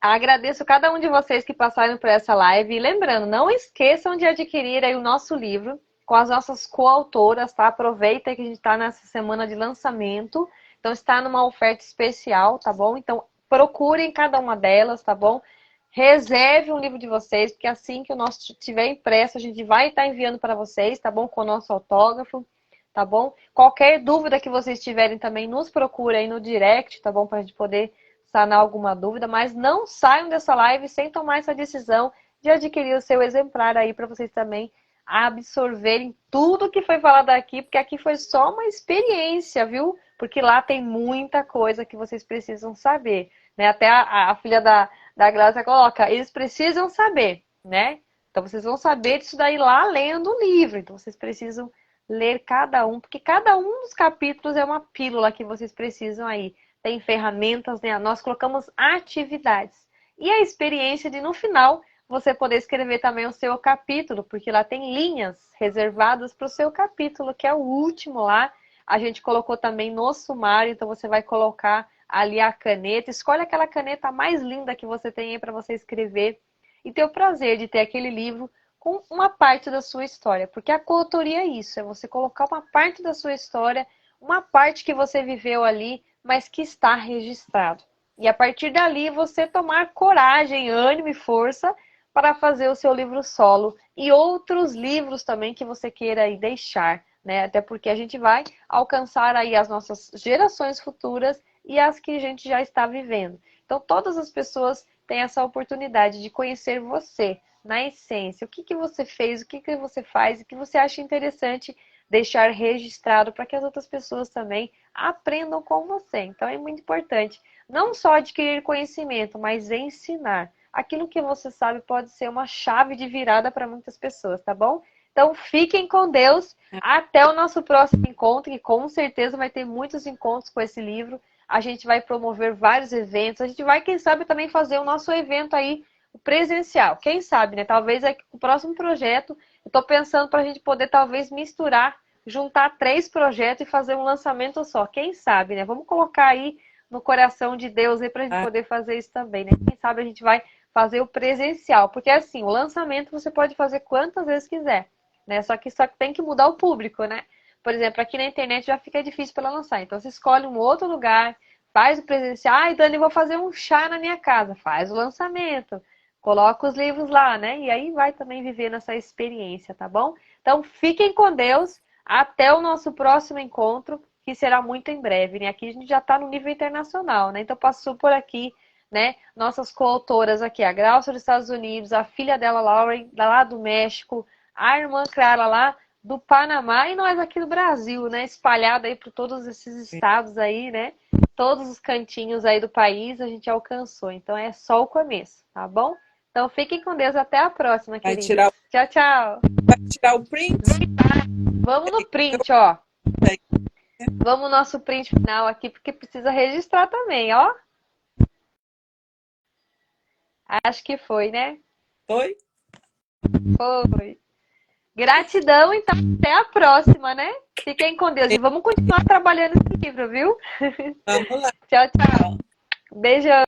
Agradeço cada um de vocês que passaram por essa live. E lembrando, não esqueçam de adquirir aí o nosso livro com as nossas coautoras, tá? Aproveita que a gente está nessa semana de lançamento. Então está numa oferta especial, tá bom? Então procurem cada uma delas, tá bom? Reserve um livro de vocês, porque assim que o nosso tiver impresso, a gente vai estar enviando para vocês, tá bom? Com o nosso autógrafo, tá bom? Qualquer dúvida que vocês tiverem também, nos procure aí no direct, tá bom? Para a gente poder sanar alguma dúvida, mas não saiam dessa live sem tomar essa decisão de adquirir o seu exemplar aí para vocês também absorverem tudo que foi falado aqui, porque aqui foi só uma experiência, viu? Porque lá tem muita coisa que vocês precisam saber, né? Até a filha da Gláucia coloca, eles precisam saber, né? Então vocês vão saber disso daí lá lendo o livro, então vocês precisam ler cada um, porque cada um dos capítulos é uma pílula que vocês precisam aí. Tem ferramentas, né? Nós colocamos atividades. E a experiência de, no final, você poder escrever também o seu capítulo, porque lá tem linhas reservadas para o seu capítulo, que é o último lá. A gente colocou também no sumário, então você vai colocar ali a caneta. Escolhe aquela caneta mais linda que você tem aí para você escrever e ter o prazer de ter aquele livro com uma parte da sua história. Porque a coautoria é isso, é você colocar uma parte da sua história, uma parte que você viveu ali, mas que está registrado. E a partir dali você tomar coragem, ânimo e força para fazer o seu livro solo e outros livros também que você queira aí deixar, né? Até porque a gente vai alcançar aí as nossas gerações futuras e as que a gente já está vivendo. Então todas as pessoas têm essa oportunidade de conhecer você, na essência, o que que você fez, o que que você faz, o que você acha interessante deixar registrado para que as outras pessoas também aprendam com você. Então é muito importante não só adquirir conhecimento, mas ensinar. Aquilo que você sabe pode ser uma chave de virada para muitas pessoas, tá bom? Então fiquem com Deus. Até o nosso próximo encontro, que com certeza vai ter muitos encontros com esse livro. A gente vai promover vários eventos. A gente vai, quem sabe, também fazer o nosso evento aí presencial. Quem sabe, né? Talvez o próximo projeto, eu estou pensando para a gente poder talvez misturar, juntar 3 projetos e fazer um lançamento só. Quem sabe, né? Vamos colocar aí no coração de Deus aí para a gente poder fazer isso também, né? Quem sabe a gente vai fazer o presencial. Porque assim, o lançamento você pode fazer quantas vezes quiser, né? Só que tem que mudar o público, né? Por exemplo, aqui na internet já fica difícil para lançar. Então você escolhe um outro lugar, faz o presencial. Ai, Dani, vou fazer um chá na minha casa. Faz o lançamento. Coloca os livros lá, né? E aí vai também viver nessa experiência, tá bom? Então, fiquem com Deus. Até o nosso próximo encontro, que será muito em breve, né? Aqui a gente já está no nível internacional, né? Então, passou por aqui, né? Nossas coautoras aqui, a Gláucia dos Estados Unidos, a filha dela, Lauren, lá do México, a irmã Clara lá do Panamá e nós aqui do Brasil, né? Espalhada aí por todos esses estados aí, né? Todos os cantinhos aí do país a gente alcançou. Então, é só o começo, tá bom? Então fiquem com Deus, até a próxima, queridos. Tchau, tchau. Vai tirar o print? Vamos no print, ó. Vamos no nosso print final aqui, porque precisa registrar também, ó. Acho que foi, né? Foi? Foi. Gratidão, então até a próxima, né? Fiquem com Deus e vamos continuar trabalhando esse livro, viu? Vamos lá. Tchau, tchau. Beijão.